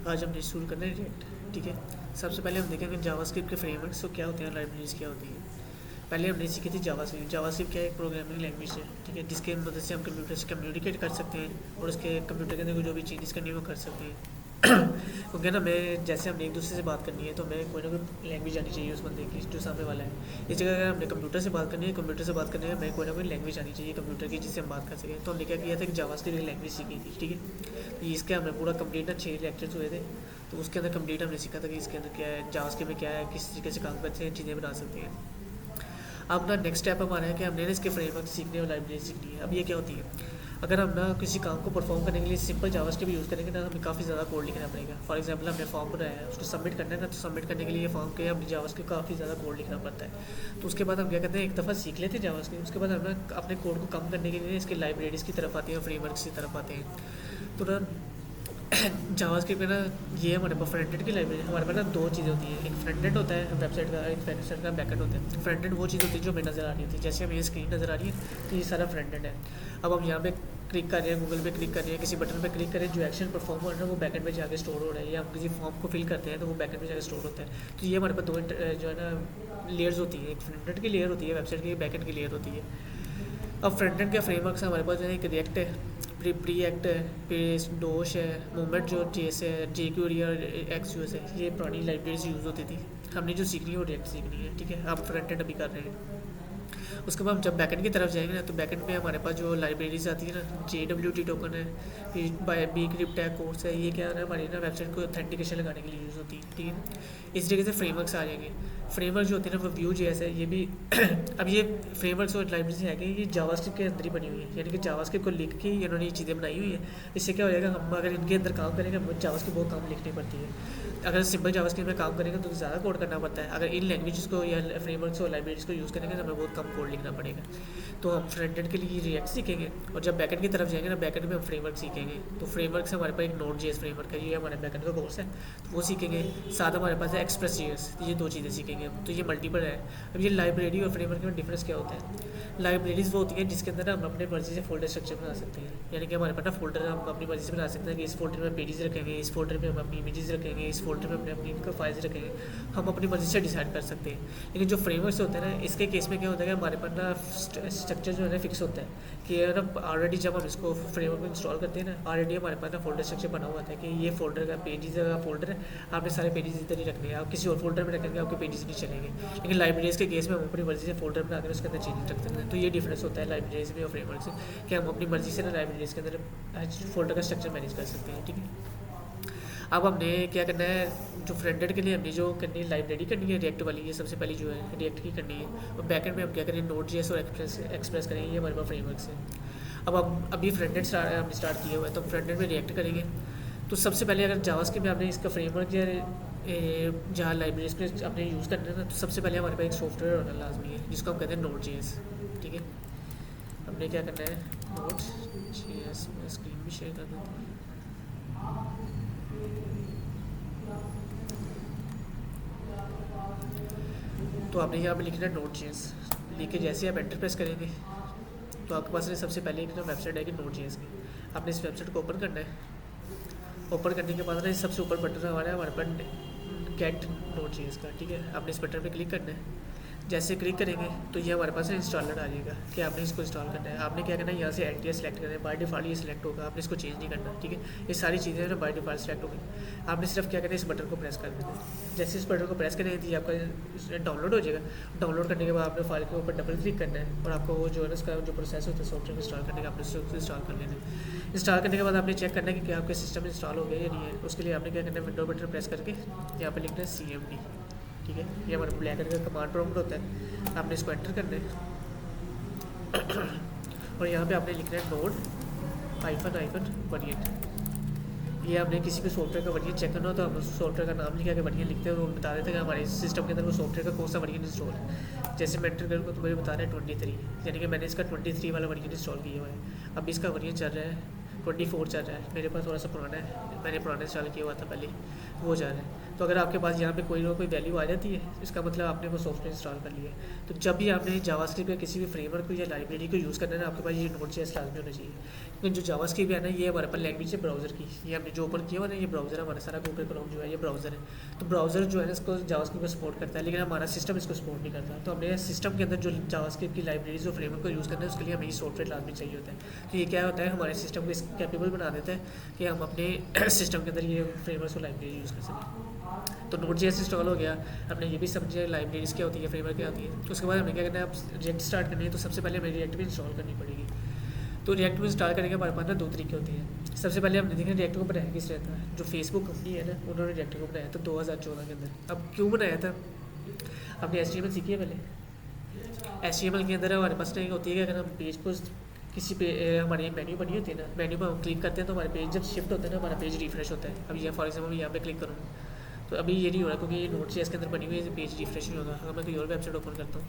आज हमने शुरू करना है रिएक्ट। ठीक है, सबसे पहले हम देखेंगे जावास्क्रिप्ट के फ्रेमवर्क्स तो क्या होते हैं, लाइब्रेरीज क्या होती है। पहले हमने सीखी थी जावास्क्रिप्ट। जावास्क्रिप्ट क्या है, एक प्रोग्रामिंग लैंग्वेज है। ठीक है, जिसके मदद से हम कंप्यूटर से कम्युनिकेट कर सकते हैं और उसके कंप्यूटर के अंदर जो भी चेंजेस करनी है वो कर सकते हैं। क्योंकि ना मैं जैसे हमने एक दूसरे से बात करनी है तो मैं कोई ना कोई लैंग्वेज आनी चाहिए उस बंदे की जो सामने वाला है। इस जगह अगर हमने कंप्यूटर से बात करनी है, कंप्यूटर से बात करने में मैं कोई ना कोई लैंग्वेज आनी चाहिए कंप्यूटर की जिससे हम बात कर सकें। तो हमने क्या किया था कि जावास्क्रिप्ट की लैंग्वेज सीखी थी। ठीक है, तो इसके हमें पूरा कंप्लीट ना 6 लेक्चर्स हुए थे। तो उसके अंदर कंप्लीट हमने सीखा था कि इसके अंदर क्या है, जावास्क्रिप्ट में क्या है, किस तरीके से काम करते हैं, चीज़ें बना सकते हैं। अब ना नेक्स्ट स्टेप हमारा है कि हमने ना इसके फ्रेमवर्क सीखने और लाइब्रेरी सीखनी है। अब ये क्या होती है, अगर हम ना किसी काम को परफॉर्म करने के लिए सिंपल जावास्क्रिप्ट यूज़ करेंगे ना, हमें काफ़ी ज़्यादा कोड लिखना पड़ेगा। फॉर एग्जांपल हमने फॉर्म बनाया है, उसको सबमिट करना है ना, तो सबमिट करने के लिए फॉर्म के अपनी जावास्क्रिप्ट काफ़ी ज़्यादा कोड लिखना पड़ता है। तो उसके बाद हम क्या करते हैं, एक दफ़ा सीख लेते हैं जावास्क्रिप्ट, उसके बाद हम ना अपने कोड को कम करने के लिए इसके लाइब्रेरीज़ की तरफ आते हैं, फ्रेमवर्क्स की तरफ आते हैं। तो ना जावास्क्रिप्ट में ना ये हमारे पास फ्रंट एंड की लाइब्रेरी, हमारे पास ना दो चीज़ें होती है, एक फ्रंट एंड होता है वेबसाइट का, एक वेबसाइट का बैक एंड होता है। फ्रंट एंड वो चीज़ होती है जो हमें नज़र आ रही होती है, जैसे हमें ये स्क्रीन नज़र आ रही है तो ये सारा फ्रंट एंड है। अब हम यहाँ पे क्लिक कर रहे हैं, गूगल पे क्लिक कर रहे हैं, किसी बटन पे क्लिक करें, जो एक्शन परफॉर्म हो रहा है वो बैक एंड में जाके स्टोर हो रहा है, या हम किसी फॉर्म को फिल करते हैं तो वो बैक एंड में जाकर स्टोर होता है। तो ये हमारे पास दो जो है ना लेयर्स होती है, एक फ्रंट एंड की लेयर होती है वेबसाइट की, बैक एंड की लेयर होती है। अब फ्रंट एंड के फ्रेमवर्क हमारे पास जो है एक रिएक्ट है, प्रीएक्ट है, फिर डोश है, मूवमेंट जो जेस है, जेक्यूरी और एक्सयूएस है। ये पुरानी लाइब्रेरीज यूज़ होती थी। हमने जो सीखनी है वो रिएक्ट सीखनी है। ठीक है, आप फ्रंट एंड अभी कर रहे हैं। उसके बाद हम जब बैकेंड की तरफ जाएंगे ना, तो बैकेंड पे हमारे पास जो लाइब्रेरीज आती है ना, JWT टोकन है, फिर बाय बी क्रिप्ट है, कोर्स है, ये क्या है हमारी ना वेबसाइट को ऑथेंटिकेशन लगाने के लिए यूज़ होती है। ठीक है, इस तरीके से फ्रेमवर्क्स आ जाएंगे। फ्रेमवर्क जो होती है ना वो व्यू जेएस है, ये भी अब ये फ्रेमवर्क्स और लाइब्रेरीज है कि ये जावास्क्रिप्ट के अंदर ही बनी हुई है, यानी कि जावास्क्रिप्ट को लिख के इन्होंने ये चीज़ें बनाई हुई है। इससे क्या हो जाएगा, हम अगर इनके अंदर काम करेंगे, हमें जावास्क्रिप्ट बहुत काम लिखनी पड़ती है। अगर सिंपल जावास्क्रिप्ट में काम करेंगे तो ज़्यादा कोड करना पड़ता है। अगर इन लैंग्वेजेस को या फ्रेमवर्क्स और लाइब्रेरीज को यूज़ करेंगे तो हमें बहुत कम कोड लिखना पड़ेगा। तो हम फ्रंट एंड के लिए रिएक्ट सीखेंगे, और जब बैकेंड की तरफ जाएंगे ना, बैकेंड में हम फ्रेमवर्क सीखेंगे। तो फ्रेमवर्क से हमारे पास एक नोड जेएस फ्रेमवर्क है, ये हमारे बैकेंड का कोर्स है, तो वो सीखेंगे। साथ हमारे पास है एक्सप्रेस जेएस, ये दो चीज़ें सीखेंगे। तो ये मल्टीपल है। अब ये लाइब्रेरी और फ्रेमवर्क में डिफरेंस क्या होता है, लाइब्रेरीज वो होती है जिसके अंदर ना हम अपने मर्जी से फोल्डर स्ट्रक्चर बना सकते हैं, यानी कि हमारे पास ना फोल्डर हम अपनी मर्जी से बना सकते हैं कि इस फोल्डर में पेजेस रखेंगे, इस फोल्डर में हम अपनी इमेजेस रखेंगे, इस फोल्डर में अपनी इनका फाइल्स रखेंगे। हम अपनी मर्जी से डिसाइड कर सकते हैं। लेकिन जो फ्रेमवर्क्स होते हैं ना, इसके केस में क्या होता है कि हमारे पास ना स्ट्रक्चर जो है ना फिक्स होता है कि ना ऑलरेडी जब हम इसको फ्रेमवर्क में इंस्टॉल करते हैं ना, ऑलरेडी हमारे पास ना फोल्डर स्ट्रक्चर बना हुआ था कि ये फोल्डर का पेजेस का फोल्डर है, आपने सारे पेजेस इधर ही रखने हैं, आप किसी और फोल्डर में रखेंगे आपके पेजेस नहीं चलेंगे। लेकिन लाइब्रेरीज के केस में हम अपनी मर्जी से फोल्डर बना कर उसके अंदर चेंज रख सकते हैं। तो ये डिफरेंस होता है लाइब्रेरीज में और फ्रेमवर्क से, कि हम अपनी मर्जी से ना लाइब्रेरीज के अंदर फोल्डर का स्ट्रक्चर मैनेज कर सकते हैं। ठीक है, अब हमने क्या करना है, जो फ्रंट एंड के लिए हमने जो करनी है लाइब्रेरी करनी है रिएक्ट वाली, ये सबसे पहली जो है रिएक्ट की करनी है। और बैक एंड में हम क्या करें, नोड जेएस और एक्सप्रेस करेंगे, ये हमारे पास फ्रेमवर्क है। अब हम अभी फ्रंट एंड हमने स्टार्ट किया हुआ है, तो हम फ्रंट एंड में रिएक्ट करेंगे। तो सबसे पहले अगर जावास्क्रिप्ट में आपने इसका फ्रेमवर्क या जहाँ लाइब्रेरीज पे आपने यूज़ करना है ना, तो सबसे पहले हमारे पास एक सॉफ्टवेयर होना लाजमी है जिसको हम कहते हैं नोड जेएस। ठीक है, हमने क्या करना है, नोड जेएस, मैं स्क्रीन भी शेयर कर देता हूँ। तो आपने यहाँ पे लिखना है नोड जेएस, लिख के जैसे आप एंटर प्रेस करेंगे तो आपके पास सबसे पहले एक वेबसाइट आएगी नोड जेएस की। आपने इस वेबसाइट को ओपन करना है। ओपन करने के बाद ना सबसे ऊपर बटन हमारे पास गेट नोड जेएस का। ठीक है, आपने इस बटन पे क्लिक करना है। जैसे क्लिक करेंगे तो ये हमारे पास इंस्टॉलर आ जाएगा कि आपने इसको इंस्टॉल करना है। आपने क्या करना है, यहाँ से एनटीएस सेलेक्ट करना है, बाय डिफ़ॉल्ट ये सिलेक्ट होगा, आपने इसको चेंज नहीं करना। ठीक है, ये सारी चीज़ें ना बाय डिफ़ॉल्ट सेलेक्ट होगी। आपने सिर्फ क्या करना है, इस बटन को प्रेस कर देना है। जैसे इस बटन को प्रेस करेंगे तो ये आपका डाउनलोड हो जाएगा। डाउनलोड करने के बाद आपने फाइल के ऊपर डबल क्लिक करना है, और आपको वो जो है ना उसका जो प्रोसेस होता है सॉफ्टवेयर इंस्टॉल करने का, आपने उसको इंस्टॉल कर लेना है। इंस्टॉल करने के बाद आपने चेक करना है कि क्या आपके सिस्टम इंस्टॉल हो गया या नहीं है। उसके लिए आपने क्या करना है, विंडो बटन प्रेस करके यहाँ पर लिखना है CMD। ठीक है, ये हमारा ब्लैक कलर का कमांड प्रॉम्प्ट होता है, आपने इसको एंटर करना है। और यहाँ पे आपने लिखना है नोड -variant। ये आपने किसी भी सॉफ्टवेयर का वर्जन चेक करना हो तो हम उस सॉफ्टवेयर का नाम लिखा के वर्जन लिखते हैं, वो बता देते हैं कि हमारे सिस्टम के अंदर वो सॉफ्टवेयर का कौन सा वर्जन इंस्टॉल है। जैसे मैं एंटर करूँगा तो मुझे बता रहा है 23, यानी कि मैंने इसका 23 वाला वर्जन इंस्टॉल किया हुआ है। अब इसका वर्जन चल रहा है 24 चल रहा है, मेरे पास थोड़ा सा पुराना है, मैंने पुराना इंस्टॉल किया हुआ था पहले, वो जा रहा है। तो अगर आपके पास यहाँ पे कोई ना कोई वैल्यू आ जाती है, इसका मतलब आपने वो सॉफ्टवेयर इंस्टॉल कर लिया है। तो जब भी आपने जावास्क्रिप्ट या किसी भी फ्रेमवर्क को या लाइब्रेरी को यूज़ करना है ना, आपके पास ये नोड.js लाजमी होना चाहिए। क्योंकि जो जावास्क्रिप्ट है ना, ये हमारे पास लैंग्वेज है ब्राउज़र की, ये हमने जो ओपन किया हुआ ना, ये ब्राउज़र हमारा सारा गूगल क्रोम जो है ये ब्राउज़र है। तो ब्राउज़र जो है ना, इसको जावास्क्रिप्ट को सपोर्ट करता है, लेकिन हमारा सिस्टम इसको सपोर्ट नहीं करता। तो हमने सिस्टम के अंदर जो जावास्क्रिप्ट की लाइब्रेरीज और फ्रेमवर्क को यूज़ करना है, उसके लिए हमें ये सॉफ्टवेयर लाजमी चाहिए होता है। तो ये क्या होता है, हमारे सिस्टम को इस कैपेबल बना देता है कि हम अपने सिस्टम के अंदर ये फ्रेमवर्क और लाइब्रेरी यूज़ कर सकें। तो नोड.js इंस्टॉल हो गया, हमने ये भी समझे लाइब्रेरीज क्या होती है, फ्रेमवर्क क्या होती है। उसके बाद हमें क्या करना है, अब रिएक्ट स्टार्ट करनी है, तो सबसे पहले हमें रिएक्ट भी इंस्टॉल करनी पड़ेगी। तो रिएक्ट भी इंस्टॉल करने के हमारे पास ना दो तरीके होते हैं। सबसे पहले हमने देखा रिएक्ट को बनाया किस रहता है, जो फेसबुक कंपनी है ना, उन्होंने रिएक्ट को बनाया था 2014 के अंदर। अब क्यों बनाया था, हमने HTML सीखी है पहले। HTML के अंदर हमारे पास नहीं होती है कि अगर हम पेज को किसी पे हमारी मेन्यू बनी होती है ना, मेन्यू पर हम क्लिक करते हैं तो हमारे पेज जब शिफ्ट होता है ना, हमारा पेज रिफ्रेश होता है। अब ये फॉर एग्जाम्पल मैं यहाँ पे क्लिक करूँ तो अभी ये नहीं हो रहा, क्योंकि ये नोड.js के अंदर बनी हुई है, पेज रिफ्रेश नहीं होगा। अगर मैं कोई और वेबसाइट ओपन करता हूँ,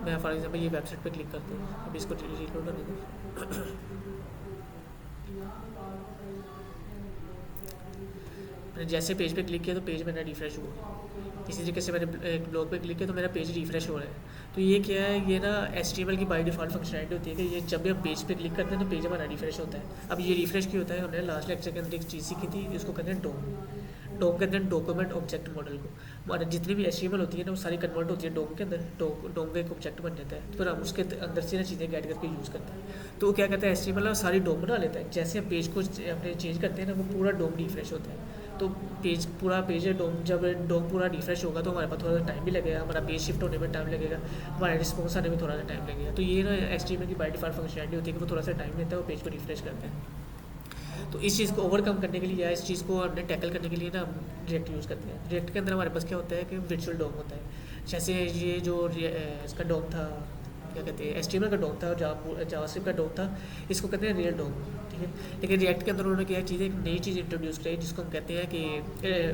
मैं फॉर एग्जाम्पल ये वेबसाइट पे क्लिक करता हूँ, अभी इसको रीलोड करने दो। मैंने जैसे पेज पे क्लिक किया तो पेज मेरा रिफ्रेश हुआ। इसी तरीके से मैंने एक ब्लॉग पे क्लिक किया तो मेरा पेज रिफ्रेश हो रहा है। तो ये क्या है, ये ना HTML की बाय डिफ़ॉल्ट फंक्शनलिटी होती है कि ये जब भी हम पेज पे क्लिक करते हैं तो पेज हमारा रिफ्रेश होता है। अब ये रिफ्रेश क्यों होता है, हमने लास्ट लेक्चर के अंदर एक चीज़ सीखी थी, इसको कहते हैं डोम। डोम कहते हैं डॉक्यूमेंट ऑब्जेक्ट मॉडल को। हमारे जितनी भी HTML होती है ना, वो सारी कन्वर्ट होती है डोम के अंदर। डोम का एक ऑब्जेक्ट बन जाता है, फिर हम उसके अंदर से ना चीज़ें गेट करके यूज़ करते हैं। तो क्या कहता है, HTML सारी डोम बना लेता है। जैसे हम पेज को अपने चेंज करते हैं ना, वो पूरा डोम रिफ्रेश होता है। तो पेज पूरा पेज है डोम, जब डोम पूरा रिफ्रेश होगा तो हमारे पास थोड़ा सा टाइम भी लगेगा, हमारा पेज शिफ्ट होने में टाइम लगेगा, हमारा रिस्पॉन्स आने में थोड़ा सा टाइम लगेगा। तो ये ना HTML की बाय डिफ़ॉल्ट फंक्शनलिटी होती है कि वो थोड़ा सा टाइम लेता है, वो पेज को रिफ्रेश करते हैं। तो इस चीज़ को ओवरकम करने के लिए या इस चीज़ को हमने टैकल करने के लिए ना हम रिएक्ट यूज़ करते हैं। रिएक्ट के अंदर हमारे पास क्या होता है कि वर्चुअल डोम होता है। जैसे ये जो इसका डोम था, क्या कहते हैं, HTML का डोम था और जावास्क्रिप्ट का डोम था, इसको कहते हैं रियल डोम, ठीक है। लेकिन रिएक्ट के अंदर उन्होंने क्या चीज़, एक नई चीज़ इंट्रोड्यूस की जिसको हम कहते हैं कि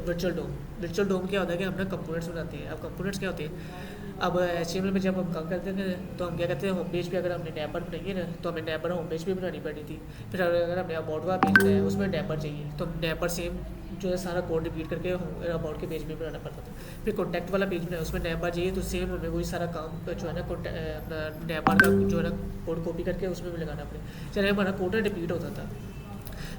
वर्चुअल डोम। वर्चुअल डोम क्या होता है कि हम ना कंपोनेंट्स बनाते हैं। अब कंपोनेंट्स क्या होते हैं, अब HTML में जब हम काम करते थे तो हम क्या कहते हैं, होम पेज पे अगर हमने नैपर बनाई है ना, तो हमें नैपर होम पेज पे बनानी पड़ी थी। फिर अगर हमने अबाउट का पेज बनाया है, उसमें नैपर चाहिए, तो नैपर सेम जो है सारा कोड रिपीट करके अबाउट के पेज में बनाना पड़ता था। फिर कॉन्टैक्ट वाला पेज बनाया, उसमें नैपर चाहिए, तो सेम हमें वही सारा काम जो है ना अपना नैपर का जो है ना कोड कॉपी करके उसमें भी लगाना पड़े, चाहे हमारा कोड रिपीट होता था।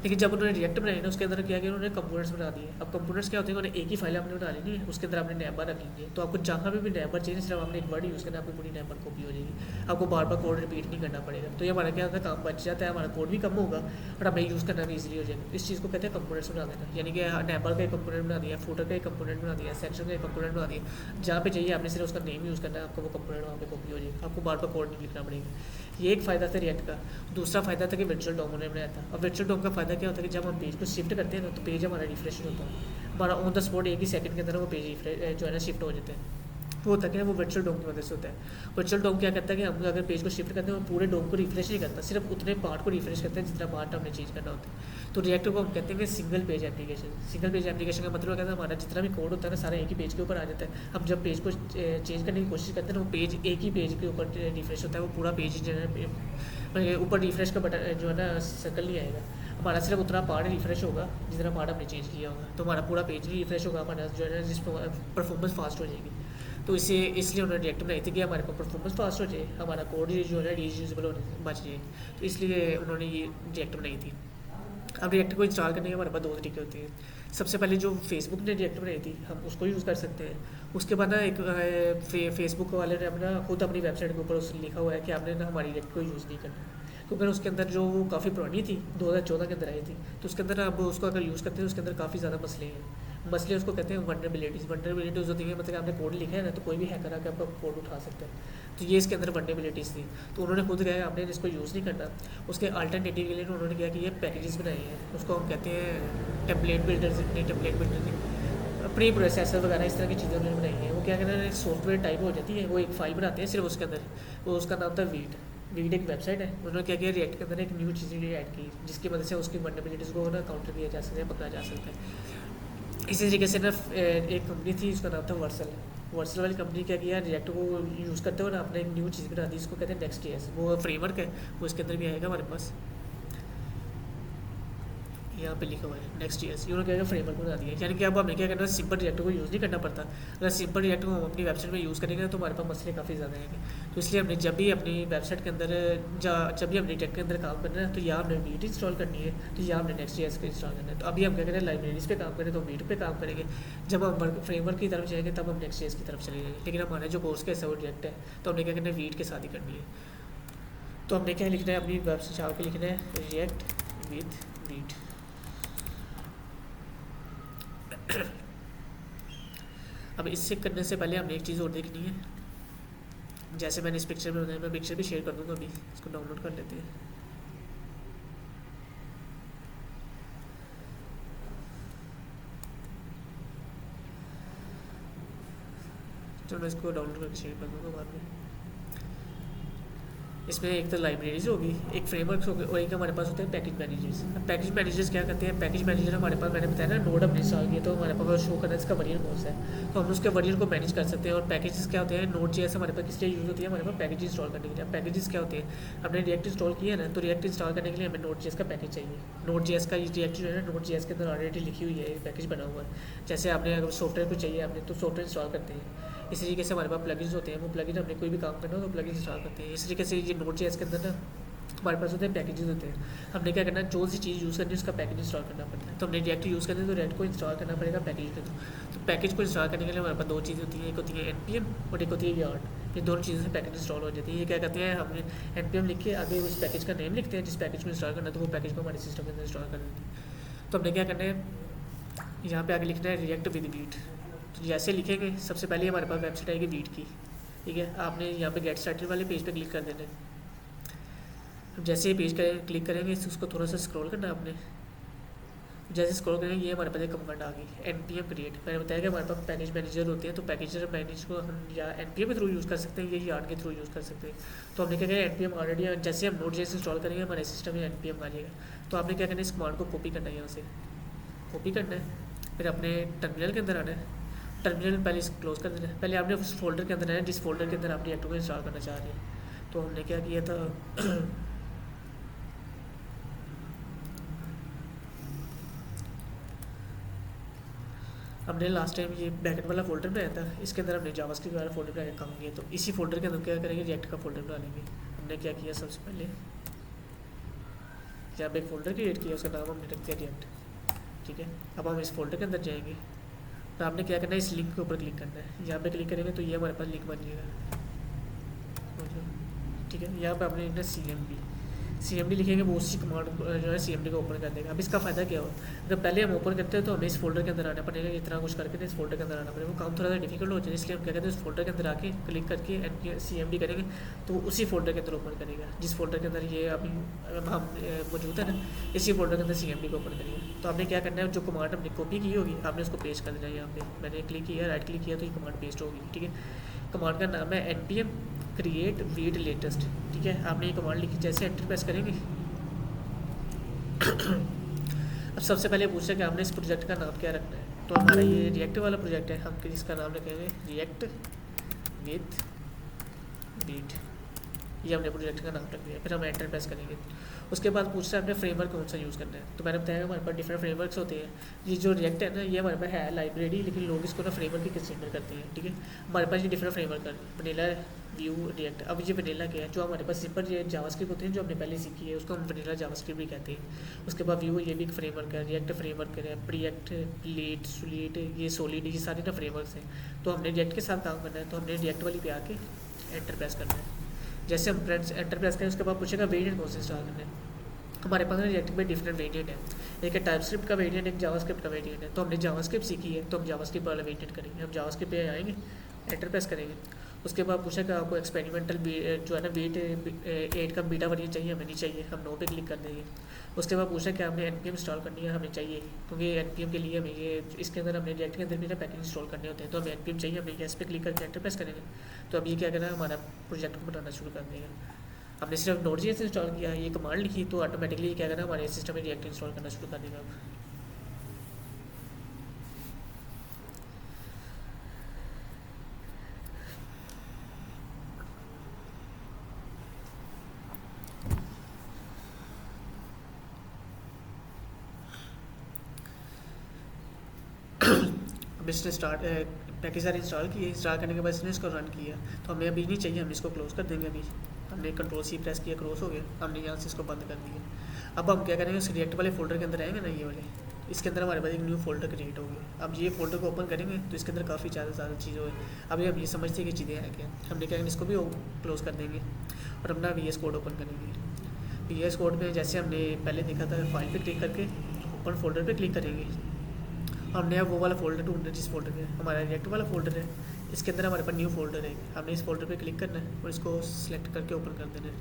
लेकिन जब उन्होंने रिएक्ट बनाई ना, उसके अंदर क्या किया, उन्होंने कंपोनेंट्स बना दिए। अब कंपोनेंट्स क्या होते हैं, उन्होंने एक ही फाइल आपने बना लेनी है, उसके अंदर आपने नैबर रख लीजिए। तो आपको जहाँ भी नैबर चाहिए, सिर्फ आपने एक वर्ड यूज़ करना है, आपकी पूरी नैबर कॉपी हो जाएगी, आपको बार बार कोड रिपीट नहीं करना पड़ेगा। तो ये हमारा क्या होता है, काम बच जाता है, हमारा कोड भी कम होगा और हमें यूज़ करना भी ईजिली हो जाएगा। इस चीज़ को कहते हैं कंपोनेंट्स बना देना, यानी कि नैबर का एक कंपोनेंट बना दिया, फूटर का एक कंपोनेंट बना दिया, सेक्शन का एक कंपोनेंट बना दिया। जहाँ पे चाहिए आपने सिर्फ उसका नेम यूज़ करना है, आपको वो कंपोनेंट वहाँ पे कॉपी हो जाएगा, आपको बार बार कोड नहीं लिखना पड़ेगा। ये एक फ़ायदा था रिएक्ट का। दूसरा फ़ायदा था कि वर्चुअल डोम उन्होंने बनाया था। अब वर्चुअल डोम का फ़ायदा क्या होता है कि जब हम पेज को शिफ्ट करते हैं ना, तो पेज हमारा रिफ्रेश होता है, हमारा ऑन द स्पॉट एक ही सेकंड के अंदर वो पेज रिफ्रेश जो है ना शिफ्ट हो जाते हैं। वो होता है वो वर्चुअल डोम की मदद से होता है। वर्चुअल डोम क्या करता है कि हम अगर पेज को शिफ्ट करते हैं, वो पूरे डोम को रिफ्रेश नहीं करता, सिर्फ उतने पार्ट को रिफ्रेश करता है जितना पार्ट हमने चेंज करना होता है। तो रिएक्ट को हम कहते हैं कि single page application. Single page application का मतलब कहता है हमारा जितना भी कोड होता है ना, सारा एक ही पेज के ऊपर आ जाता है। हम जब पेज को चेंज करने की कोशिश करते हैं ना, वो पेज एक ही पेज के ऊपर रिफ्रेश होता है, वो पूरा पेज जो है ऊपर रिफ्रेश का बटन जो है ना सर्कल नहीं आएगा, हमारा सिर्फ उतना पार्ट रिफ्रेश होगा जितना पार्ट हमने चेंज किया होगा। तो हमारा पूरा पेज भी रिफ्रेश होगा, हमारा जो है जिस परफॉर्मेंस फास्ट हो जाएगी। तो इसलिए उन्होंने रिएक्ट बनाई थी कि हमारे पास परफॉर्मेंस फास्ट हो जाए, हमारा कोड जो है रीयूजेबल होने बच जाए। तो इसलिए उन्होंने ये रिएक्ट बनाई थी। अब रिएक्ट को इंस्टॉल करने के हमारे पास दो तरीके होते हैं। सबसे पहले जो फेसबुक ने रिएक्ट बनाई थी, हम उसको यूज़ कर सकते हैं। उसके बाद ना एक फेसबुक वाले ने अपना खुद अपनी वेबसाइट के ऊपर उसने लिखा हुआ है कि आपने ना हमारी रिएक्ट को यूज़ नहीं करना, क्योंकि उसके अंदर जो वो काफ़ी पुरानी थी, 2014 के अंदर आई थी। तो उसके अंदर अब उसको अगर यूज़ करते हैं, उसके अंदर काफ़ी ज़्यादा मसले हैं। मसले उसको कहते हैं वनरेबिलिटीज़ होती है, मतलब आपने कोड लिखा है ना, तो कोई भी हैकर आकर आपका कोड उठा सकता है। तो ये इसके अंदर वनरेबिलिटीज़ थी। तो उन्होंने खुद कहा आपने इसको यूज़ नहीं करना। उसके अल्टरनेटिव के लिए उन्होंने कहा कि ये पैकेजेस बनाए हैं, उसको हम कहते हैं template builders, template builder, pre processor वगैरह इस तरह की चीज़ें उन्होंने बनाई हैं। वो क्या कहते हैं, सॉफ्टवेयर टाइप हो जाती है, वो एक फ़ाइल बनाते हैं सिर्फ उसके अंदर, वो उसका नाम था वीट एक वेबसाइट है। उन्होंने क्या किया, रिएक्ट के अंदर एक न्यू चीज़ ऐड की, जिसकी वजह से उसकी वनरेबिलिटीज़ को ना काउंटर किया जा सकता है, पकड़ा जा सकता है। इसी तरीके से ना एक कंपनी थी, उसका नाम था वर्सल। वर्सल वाली कंपनी क्या किया, रिएक्ट को यूज़ करते हुए ना आपने एक न्यू चीज़ बना दी, इसको कहते हैं नेक्स्ट जेएस। वो फ्रेमवर्क है, वो इसके अंदर भी आएगा हमारे पास, यहाँ पे लिखा हुआ है नेक्स्ट ईयर। इन्होंने क्या फ्रेमवर्क बना दिया, यानी कि अब हमें क्या करना है, सिंपल रिएक्ट को यूज़ नहीं करना पड़ता। अगर सिंपल रिएक्ट को हम अपनी वेबसाइट में यूज़ करेंगे तो हमारे पास मसले काफ़ी ज़्यादा आएंगे। तो इसलिए हमने जब भी अपनी वेबसाइट के अंदर जब भी हमने रिएक्ट के अंदर काम करना है, तो यहाँ हमने वीट इंस्टॉल करनी है, तो यहाँ हमने नेक्स्ट ईयर को इंस्टॉल करना है। तो अभी हम क्या करें, लाइब्रेरीज पे काम करें तो वीट पे काम करेंगे। जब हम फ्रेमवर्क की तरफ जाएंगे तब हम नेक्स्ट ईयर की तरफ चले जाएंगे। लेकिन हमारा जो कोर्स का है वो रिएक्ट है, तो हमने क्या करना है, वीट के साथ ही करनी है। तो हमने क्या लिखना है, अपनी वेबसाइट चाह के लिखना है रिएक्ट विद वीट। अब इससे करने से पहले हमने एक चीज़ और देखनी है, जैसे मैंने इस पिक्चर में बताया, मैं पिक्चर भी शेयर कर दूंगा, अभी इसको डाउनलोड कर लेते हैं। तो मैं इसको डाउनलोड करके शेयर कर दूंगा बाद में। इसमें एक तो लाइब्रेरीज होगी, एक फ्रेमवर्क होगी, और एक हमारे पास होते हैं पैकेज मैनेजर्स। अब पैकेज मैनेजर्स क्या करते हैं, पैकेज मैनेजर हमारे पास, मैंने बताया ना, नोड हमने इंस्टॉल किया तो हमारे पास शो करना है इसका वर्जन कौन सा है, तो हम उसके वर्जन को मैनेज कर सकते हैं। और पैकेजेस क्या होते हैं, नोड जेएस हमारे पास किस लिए यूज़ होती है, हमारे पास पैकेज इंस्टॉल करने के लिए। अब पैकेजेस क्या होते हैं, हमने रिएक्ट इंस्टॉल किया ना, तो रिएक्ट इंस्टॉल करने के लिए हमें नोड जेएस का पैकेज चाहिए। नोड जेएस का रिएक्ट जो है ना, नोड जेएस के अंदर ऑलरेडी लिखी हुई है, एक पैकेज बना हुआ है। जैसे आपने अगर सॉफ्टवेयर को चाहिए आपने, तो सॉफ्टवेयर इंस्टॉल करते हैं। इसी तरीके से हमारे पास प्लगइन्स होते हैं, वो प्लगइन हमने कोई भी काम करना हो तो प्लगइन इंस्टॉल करते हैं। इसी तरीके से ये नोड जेएस के अंदर ना हमारे पास होते हैं पैकेजेस होते हैं। हमने क्या करना है, जो सी चीज़ यूज़ करनी है उसका पैकेज इंस्टॉल करना पड़ता है। तो हमने रिएक्ट यूज़ करना है तो रिएक्ट को इंस्टॉल करना पड़ेगा पैकेज के थ्रू। तो पैकेज को इंस्टॉल करने के लिए हमारे पास दो चीज़ होती हैं, एक होती है npm और एक होती है yarn। ये दोनों चीज़ों से पैकेज इंस्टॉल हो जाती है। ये क्या करते हैं, हमने npm लिख के आगे उस पैकेज का नेम लिखते हैं जिस पैकेज को इंस्टॉल करना है, तो वो पैकेज को हमारे सिस्टम के अंदर इंस्टॉल कर देते हैं। तो हमने क्या करना है, यहाँ पे आगे लिखना है रिएक्ट विद वीट। तो जैसे लिखेंगे, सबसे पहले हमारे पास वेबसाइट आएगी वीट की, ठीक है। आपने यहाँ पे गेट स्टार्टेड वाले पेज पे क्लिक कर देना है। जैसे ही पेज क्लिक करेंगे उसको थोड़ा सा स्क्रॉल करना है आपने। जैसे स्क्रॉल करेंगे ये हमारे पास एक कमांड आ गई npm क्रिएट। मैंने बताया कि हमारे पास पैकेज मैनेजर होते हैं, तो पैकेज मैनेज को हम या npm के थ्रू यूज़ कर सकते हैं या yarn के थ्रू यूज़ कर सकते हैं। तो हमने क्या किया, npm ऑलरेडी, जैसे हम नोड जेएस इंस्टॉल करेंगे हमारे सिस्टम में npm आ जाएगा। तो आपने क्या करना है, इस कमांड को कॉपी करना है, यहाँ से कॉपी करना है, फिर अपने टर्मिनल के अंदर आना है। टर्मिनल पहले इस क्लोज कर देना है। पहले आपने उस फोल्डर के अंदर आना है जिस फोल्डर के अंदर आप रिएक्ट को इंस्टॉल करना चाह रहे हैं। तो हमने क्या किया था, हमने लास्ट टाइम ये बैकेंड वाला फोल्डर बनाया था, इसके अंदर हमने जावास्क्रिप्ट वाला फोल्डर बना के काम किया। तो इसी फोल्डर के अंदर क्या करेंगे, रिएक्ट का फोल्डर बना लेंगे। हमने क्या किया, सबसे पहले यहाँ पे एक फोल्डर क्रिएट किया, उसका नाम हमने रख दिया रिएक्ट, ठीक है। अब हम इस फोल्डर के अंदर जाएंगे, तो आपने क्या करना है, इस लिंक के ऊपर क्लिक करना है। यहाँ पे क्लिक करेंगे तो ये हमारे पास लिंक बन जाएगा, ठीक है। यहाँ पे आपने लिखना CMD लिखेंगे, वो उसी कमांड जो है CMD को ओपन कर देगा। अब इसका फ़ायदा क्या हो, अगर पहले हम ओपन करते हैं तो हमें इस फोल्डर के अंदर आना पड़ेगा, इतना कुछ करके इस फोल्डर के अंदर आना पड़ेगा, वो काम थोड़ा सा डिफिकल्ट हो जाए। इसलिए हम क्या कहते हैं, इस फोल्डर के अंदर आके क्लिक करके CMD करेंगे तो उसी फोल्डर के अंदर ओपन करेगा, जिस फोल्डर के अंदर ये अभी हम मौजूद है ना, इसी फोल्डर के अंदर CMD को ओपन करेगा। तो आपने क्या करना है, जो कमांड हमने कॉपी की होगी आपने उसको पेस्ट कर देना है। यहाँ पे मैंने क्लिक किया, राइट क्लिक किया तो ये कमांड पेस्ट होगी, ठीक है। कमांड का नाम है npm क्रिएट वीट लेटेस्ट, ठीक है। आपने ये कमांड लिखी, जैसे एंटर प्रेस करेंगे अब सबसे पहले पूछा कि आपने इस प्रोजेक्ट का नाम क्या रखना है। तो हमारा ये रिएक्ट वाला प्रोजेक्ट है, हम इसका नाम रखेंगे रिएक्ट विद वीट। ये हमने प्रोजेक्ट का नाम रख दिया। फिर हम एंटर प्रेस करेंगे। उसके बाद पूछता है हमने फ्रेमवर्क कौन सा यूज़ करना है। तो मैंने बताया हमारे पास डिफरेंट फ्रेमवर्क्स होते हैं। ये जो रिएक्ट है ना, ये हमारे पास है लाइब्रेरी, लेकिन लोग इसको ना फ्रेमवर्क की कंसीडर करते हैं, ठीक है। हमारे पास ये डिफरेंट फ्रेमवर्क है, वनीला, व्यू, रिएक्ट। अब ये वनीला क्या है, जो हमारे पास सिंपल ये जावास्क्रिप्ट होते हैं जो हमने पहले सीखी है, उसको हम वनीला जावास्क्रिप्ट भी कहते हैं। उसके बाद व्यू, ये भी एक फ्रेमवर्क है। रिएक्ट फ्रेमवर्क है, प्रीएक्ट, लीड, सोलिड, ये सोलिड, ये सारे ना फ्रेमवर्क्स हैं। तो हमने रिएक्ट के साथ काम करना है, तो हमने रिएक्ट वाली पे आके एंटर प्रेस करना है। जैसे हम एंटर प्रेस करें उसके बाद पूछेगा वेरिएंट कौन से इंस्टॉल करना है। हमारे पास रिएक्ट में डिफरेंट वेरिएंट है, एक है टाइपस्क्रिप्ट का वेरिएंट, एक जावास्क्रिप्ट का वेरिएंट है। तो हमने जावास्क्रिप्ट सीखी है तो हम जावास्क्रिप्ट वाला वेरिएंट करेंगे। हम जावास्क्रिप्ट पे आएंगे, एंटर प्रेस करेंगे। उसके बाद पूछेगा आपको एक्सपेरिमेंटल जो है ना वेट 8 का बीटा वेरिएंट चाहिए, हमें नहीं चाहिए, हम नो पे क्लिक कर देंगे। उसके बाद पूछा कि हमने npm इंस्टॉल करनी है, हमें चाहिए, क्योंकि npm के लिए हमें ये इसके अंदर हमने रिएक्ट के अंदर भी ना पैकेज इंस्टॉल करने होते हैं। तो हमें npm चाहिए, हमें यस पे क्लिक करके एंटर प्रेस करेंगे। तो अब ये क्या करना है, हमारा प्रोजेक्ट को बनाना शुरू कर देगा। हमने सिर्फ नोड.js इंस्टॉल किया, ये कमांड लिखी, तो ऑटोमेटिकली क्या करना है, हमारे सिस्टम में रिएक्ट इंस्टॉल करना शुरू कर देगा। इसने स्टार्ट पैकेज सारे इंस्टॉल किए, इंस्टॉल करने के बाद इसने इसको रन किया, तो हमें अभी नहीं चाहिए, हम इसको क्लोज कर देंगे। अभी हमने कंट्रोल सी प्रेस किया, क्रॉस हो गया, हमने यहाँ से इसको बंद कर दिया। अब हम क्या करेंगे, उस रिएक्ट वाले फोल्डर के अंदर आएंगे ना, ये वाले, इसके अंदर हमारे पास एक न्यू फोल्डर क्रिएट होगी। अब ये फोल्डर को ओपन करेंगे तो इसके अंदर काफ़ी ज़्यादा चीज़ें हुई। अभी हम ये समझते हैं कि चीज़ें हैं क्या, हमने क्या, इसको भी क्लोज कर देंगे और अपना VS कोड ओपन करेंगे। VS कोड में जैसे हमने पहले देखा था, फाइल पे क्लिक करके ओपन फोल्डर पे क्लिक करेंगे। हमने अब वो वाला फोल्डर ढूंढना है जिस फोल्डर में हमारा रिएक्ट वाला फोल्डर है, इसके अंदर हमारे पास न्यू फोल्डर है। हमने इस फोल्डर पे क्लिक करना है और इसको सिलेक्ट करके ओपन कर देना है।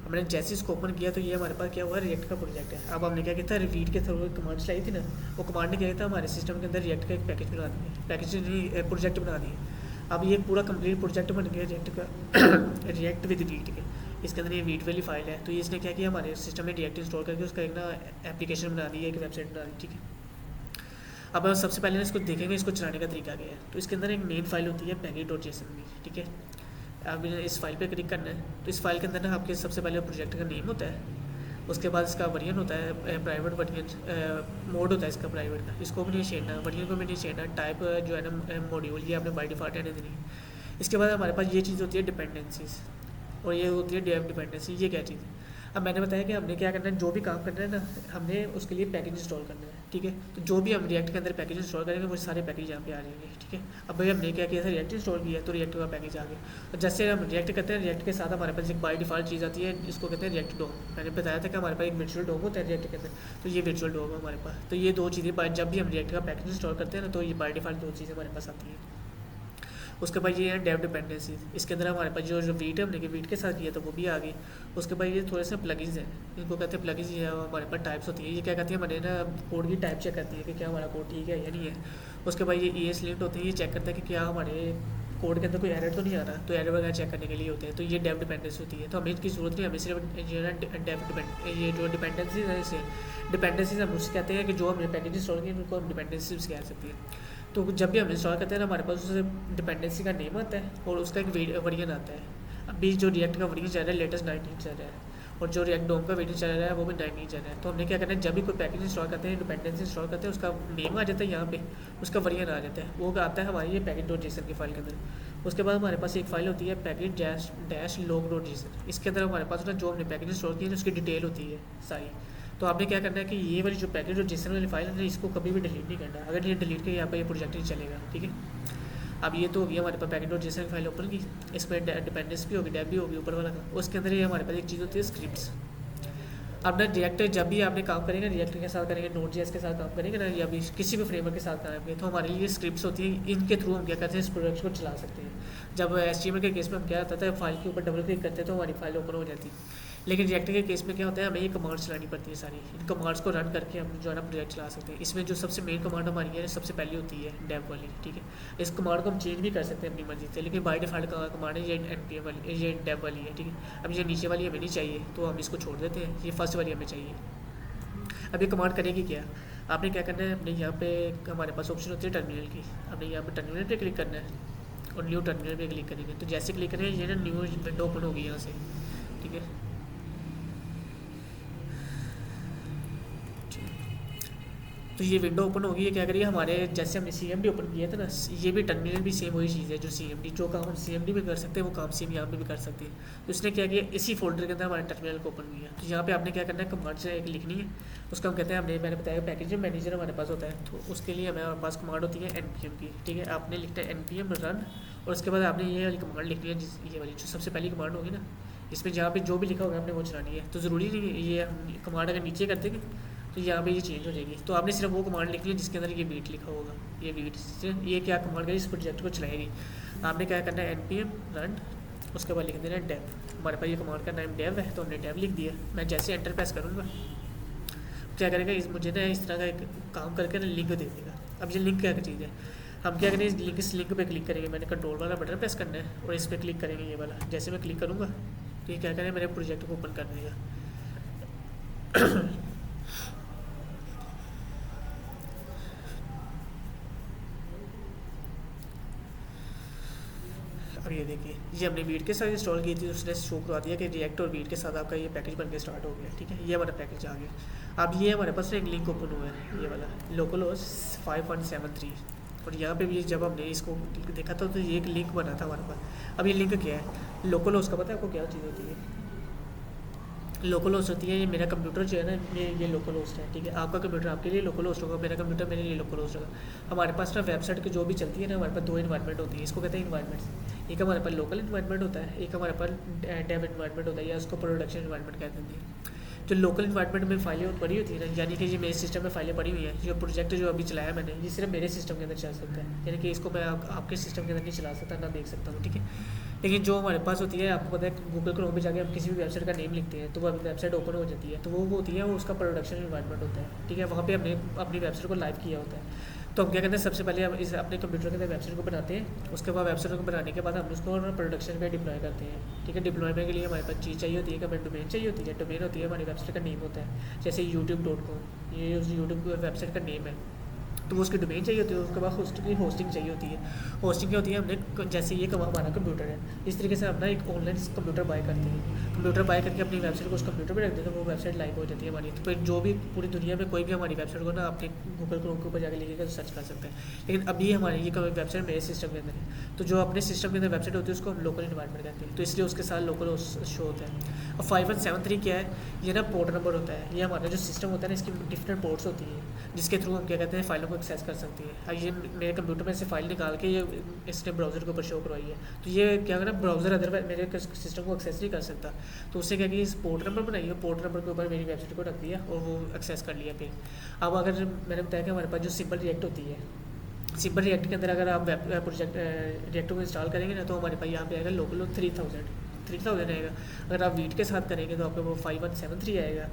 हमने जैसे इसको ओपन किया तो ये हमारे पास क्या हुआ, रिएक्ट का प्रोजेक्ट है। अब हमने क्या किया था, रीड के थ्रू कमांड चलाई थी ना, वो कमांड ने क्या किया था, हमारे सिस्टम के अंदर रिएक्ट का एक पैकेज बना दिया, पैकेज नहीं प्रोजेक्ट बना दिया। अब ये पूरा कंप्लीट प्रोजेक्ट बन गया रिएक्ट का रिएक्ट विद रीड के। इसके अंदर ये रीड वाली फाइल है, तो ये इसने क्या किया, हमारे सिस्टम में रिएक्ट इंस्टॉल करके उसका एक ना एप्लीकेशन बना दी है, एक वेबसाइट बना दी, ठीक है। अब हम सबसे पहले इसको देखेंगे, इसको चलाने का तरीका क्या है। तो इसके अंदर एक मेन फाइल होती है package.json की, ठीक है। अब इस फाइल पे क्लिक करना है, तो इस फाइल के अंदर ना आपके सबसे पहले प्रोजेक्ट का नेम होता है, उसके बाद इसका वर्जन होता है, प्राइवेट वर्जन मोड होता है इसका प्राइवेट का, इसको भी नहीं छेड़ना, वर्जन को भी नहीं छेड़ना, टाइप जो है ना मॉड्यूल, ये आपने बाय डिफॉल्ट रहने देनी है। इसके बाद हमारे पास ये चीज़ होती है डिपेंडेंसीज, और ये होती है डेव डिपेंडेंसी। ये क्या चीज़ है, अब मैंने बताया कि हमने क्या करना है, जो भी काम करना है ना, हमने उसके लिए पैकेज इंस्टॉल करना है, ठीक है। तो जो भी हम रिएक्ट के अंदर पैकेज इंस्टॉल करेंगे वो सारे पैकेज यहाँ पे आ जाएंगे, ठीक है। अब भाई हमने क्या किया था, रिएक्ट इंस्टॉल किया तो रिएक्ट का पैकेज आ गया। और जैसे हम रिएक्ट करते हैं, रिएक्ट के साथ हमारे पास एक बाय डिफॉल्ट चीज़ आती है, जिसको कहते हैं रिएक्ट डॉम। मैंने बताया था कि हमारे पास एक वर्चुअल डॉम होता है रिएक्ट के अंदर, तो ये वर्चुअल डॉम है हमारे पास। तो ये दो चीज़ें जब भी हम रिएक्ट का पैकेज इंस्टॉल करते हैं ना, तो ये बाय डिफॉल्ट दो चीज़ें हमारे पास आती हैं। उसके बाद ये है डेव डिपेंडेंसी, इसके अंदर हमारे पास जो वीट है, हमने वीट के साथ किया तो वो भी आ गई। उसके बाद ये थोड़े से प्लगइन्स हैं, इनको कहते हैं प्लगइन्स, ये हमारे पास टाइप्स होती है। ये क्या कहती है, हमारे ना कोड की टाइप चेक करती है कि क्या हमारा कोड ठीक है या नहीं है। उसके बाद ये ES लिंक्ड होते हैं, ये चेक करता है कि क्या हमारे कोड के अंदर कोई एरर तो नहीं आ रहा, तो एरर वगैरह चेक करने के लिए होते हैं। तो ये डेव डिपेंडेंसी होती है, तो हमें इसकी जरूरत नहीं, हमें सिर्फ ये जो डिपेंडेंसीज है, इसे डिपेंडेंसीज हम उससे कहते हैं कि जो हमने पैकेज इंस्टॉल किए उनको हम डिपेंडेंसीज कह सकते हैं। तो जब भी हम इंस्टॉल करते हैं ना, हमारे पास उस डिपेंडेंसी का नेम आता है और उसका एक वर्जन आता है। अभी जो रिएक्ट का वर्जन चल रहा है लेटेस्ट 19 चल रहा है, और जो रिएक्ट डोम का वर्जन चल रहा है वो भी 19 चल रहा है। तो हमने क्या करना है, जब भी कोई पैकेज इंस्टॉल करते हैं, डिपेंडेंसी इंस्टॉल करते हैं, उसका नेम आ जाता है यहाँ पे, उसका वर्जन आ जाता है, वो आता है हमारी ये पैकेज.json की फाइल के अंदर। उसके बाद हमारे पास एक फाइल होती है package-log.json, इसके अंदर हमारे पास ना जो हमने पैकेज इंस्टॉल किए उसकी डिटेल होती है सारी। तो आपने क्या करना है कि ये वाली जो पैकेज.json वाली फाइल है, इसको कभी भी डिलीट नहीं करना। अगर ये डिलीट किया यहाँ पर ये प्रोजेक्ट नहीं चलेगा, ठीक है। अब ये तो हो गया हमारे पास पैकेज.json फाइल ओपन की, इसमें डिपेंडेंस भी होगी, डेव भी होगी ऊपर वाला का। उसके अंदर ये हमारे पास एक चीज़ होती है स्क्रिप्ट्स। अब ना रिएक्ट जब भी आपने काम करेंगे, रिएक्ट के साथ करेंगे, Node.js के साथ काम करेंगे ना, या भी किसी भी फ्रेमवर्क के साथ काम करेंगे, तो हमारे लिए स्क्रिप्ट्स होती है, इनके थ्रू हम क्या करते हैं, इस प्रोजेक्ट को चला सकते हैं। जब HTML के केस में हम क्या होता था, फाइल के ऊपर डबल क्लिक करते हैं तो हमारी फाइल ओपन हो जाती है। लेकिन रिएक्ट के केस में क्या होता है, हमें ये कमांड्स चलानी पड़ती है सारी, इन कमांड्स को रन करके हम जो है ना प्रोजेक्ट चला सकते हैं। इसमें जो सबसे मेन कमांड हमारी है, सबसे पहली होती है डेव वाली, ठीक है। इस कमांड को हम चेंज भी कर सकते हैं अपनी मर्जी से, लेकिन बाय डिफॉल्ट कमांड है ये NPM वाली, ये डेव वाली है, ठीक है। अब ये नीचे वाली हमें नहीं चाहिए तो हम इसको छोड़ देते हैं, ये फर्स्ट वाली हमें चाहिए। अब ये कमांड करेगी क्या, आपने क्या करना है, अपने यहाँ पे हमारे पास ऑप्शन होती है टर्मिनल की, हमने यहाँ पे टर्मिनल पे क्लिक करना है और न्यू टर्मिनल पे क्लिक करेंगे। तो जैसे क्लिक करेंगे ये ना न्यू विंडो ओपन होगी यहाँ से, ठीक है। तो ये विंडो ओपन होगी, ये क्या करिए, हमारे जैसे हमने CMD ओपन किया था ना, ये भी टर्मिनल भी सेम वही चीज़ है जो CMD, जो काम हम CMD में कर सकते हैं वो काम सेम यहाँ पे भी कर सकते हैं। तो इसने क्या किया, इसी फोल्डर के अंदर हमारे टर्मिनल को ओपन किया। तो यहाँ पे आपने क्या करना है, कमांड से एक लिखनी है, उसका हम कहते हैं, मैंने बताया पैकेज मैनेजर हमारे पास होता है, तो उसके लिए हमारे पास कमांड होती है NPM की, ठीक है। आपने लिखना है NPM रन, और उसके बाद आपने ये वाली कमांड लिखनी है, ये वाली जो सबसे पहली कमांड होगी ना, इसमें जहाँ पे जो भी लिखा होगा आपने वो चलानी है। तो ज़रूरी नहीं है ये हम कमांड अगर नीचे कर देंगे तो यहाँ पे ये चेंज हो जाएगी। तो आपने सिर्फ वो कमांड लिखनी है जिसके अंदर ये वीट लिखा होगा, ये वीट से ये क्या कमांड करेगी, इस प्रोजेक्ट को चलाएगी। आपने क्या करना है, NPM रन, उसके बाद लिख देना है डेव। हमारे पास ये कमांड का नाम डेव है तो हमने डेव लिख दिया। मैं जैसे एंटर प्रेस करूँगा क्या करेगा, मुझे ना इस तरह का एक काम करके ना लिंक दे देगा। अब ये लिंक क्या चीज़ है, हम क्या करेंगे, इस लिंक पे क्लिक करेंगे, मैंने कंट्रोल वाला बटन प्रेस करना है और इस पर क्लिक करेंगे, ये वाला। जैसे मैं क्लिक करूँगा तो ये क्या करेगा, मेरे प्रोजेक्ट को ओपन कर देगा। अब ये देखिए, ये हमने वीट के साथ इंस्टॉल की थी, उसने शो करवा दिया कि रिएक्ट और वीट के साथ आपका ये पैकेज बनके स्टार्ट हो गया। ठीक है, ये हमारा पैकेज आ गया। अब ये हमारे पास एक लिंक ओपन हुआ है, ये वाला लोकल होस्ट 5.73, और यहाँ पे भी जब हमने इसको देखा था तो ये एक लिंक बना था हमारे पास। अब ये लिंक क्या है, लोकल होस्ट का पता है आपको क्या चीज़ होती है? लोकल होस्ट होती है, ये मेरा कंप्यूटर जो है ना ये लोकल होस्ट है। ठीक है, आपका कंप्यूटर आपके लिए लोकल होस्ट होगा, मेरा कंप्यूटर मेरे लिए लोकल होस्ट होगा। हमारे पास ना वेबसाइट की जो भी चलती है ना, हमारे पास दो इन्वायरमेंट होती है, इसको कहते हैं इन्वायरमेंट्स। एक हमारे पास लोकल इन्वायरमेंट होता है, एक हमारे पास डेव इन्वायरमेंट होता है, या उसको प्रोडक्शन इन्वायरमेंट कहते हैं। जो लोकल इन्वायरमेंट में फाइलें पड़ी होती है ना, यानी कि ये मेरे सिस्टम में फाइलें पड़ी हुई हैं, जो प्रोजेक्ट जो अभी चलाया मैंने, ये सिर्फ मेरे सिस्टम के अंदर चल सकता है, यानी कि इसको मैं आपके सिस्टम के अंदर नहीं चला सकता, ना देख सकता हूँ। ठीक है, लेकिन जो हमारे पास होती है, आपको पता है गूगल क्रोम पे जाके हम किसी भी वेबसाइट का नेम लिखते हैं तो वो वेबसाइट ओपन हो जाती है, तो वो होती है, वो उसका प्रोडक्शन इन्वायरमेंट होता है। ठीक है, वहाँ पे हमने अपनी वेबसाइट को लाइव किया होता है। तो हम क्या करते हैं, सबसे पहले हम इस अपने कंप्यूटर के अंदर वेबसाइट को बनाते हैं, उसके बाद वेबसाइट को बनाने के बाद हम उसको प्रोडक्शन पे डिप्लॉय करते हैं। ठीक है, डिप्लॉयमेंट के लिए हमारे पास चीज़ चाहिए होती है कि हमें डोमेन चाहिए होती है। डोमेन होती है हमारी वेबसाइट का नेम होता है, जैसे youtube.com, ये यूट्यूब वेबसाइट का नेम है, तो वो उसकी डोमेन चाहिए होती है। उसके बाद होस्टिंग चाहिए होती है। होस्टिंग क्या होती है, हमने जैसे ये हमारा कंप्यूटर है, इस तरीके से अपना एक ऑनलाइन कंप्यूटर बाय करते हैं। कंप्यूटर बाय करके अपनी वेबसाइट को उस कंप्यूटर पर रख देते हैं, वो वेबसाइट लाइव हो जाती है हमारी। तो फिर जो भी पूरी दुनिया में कोई भी हमारी वेबसाइट को ना अपने गूगल क्रोम के ऊपर जाकर लिखेगा तो सर्च कर सकते हैं। लेकिन अभी हमारी ये वेबसाइट मेरे सिस्टम के अंदर है, तो जो अपने सिस्टम के अंदर वेबसाइट होती है उसको हम लोकल इन्वायरमेंट कहते हैं, तो इसलिए उसके साथ लोकल शो होता है। अब 5173 क्या है, ये ना पोर्ट नंबर होता है। ये हमारा जो सिस्टम होता है ना, इसकी डिफरेंट पोर्ट्स होती है, जिसके थ्रू हम क्या कहते हैं फाइलों को एक्सेस कर सकते हैं। अब ये मेरे कंप्यूटर में से फाइल निकाल के ये इसने ब्राउज़र के ऊपर शो करवाई है, तो ये क्या करना, ब्राउज़र अदरवाइज मेरे सिस्टम को एक्सेस नहीं कर सकता, तो उससे क्या कि इस पोर्ट नंबर बनाइए, पोर्ट नंबर के ऊपर मेरी वेबसाइट को रख दिया और वो एक्सेस कर लिया। फिर अब अगर मैंने बताया कि हमारे पास जो सिंपल रिएक्ट होती है, सिंपल रिएक्ट के अंदर अगर आप प्रोजेक्ट रिएक्ट को इंस्टॉल करेंगे ना, तो हमारे पास यहाँ पे आएगा लोकल 3000 आएगा। अगर आप वीट के साथ करेंगे तो आपका वो 5173 आएगा।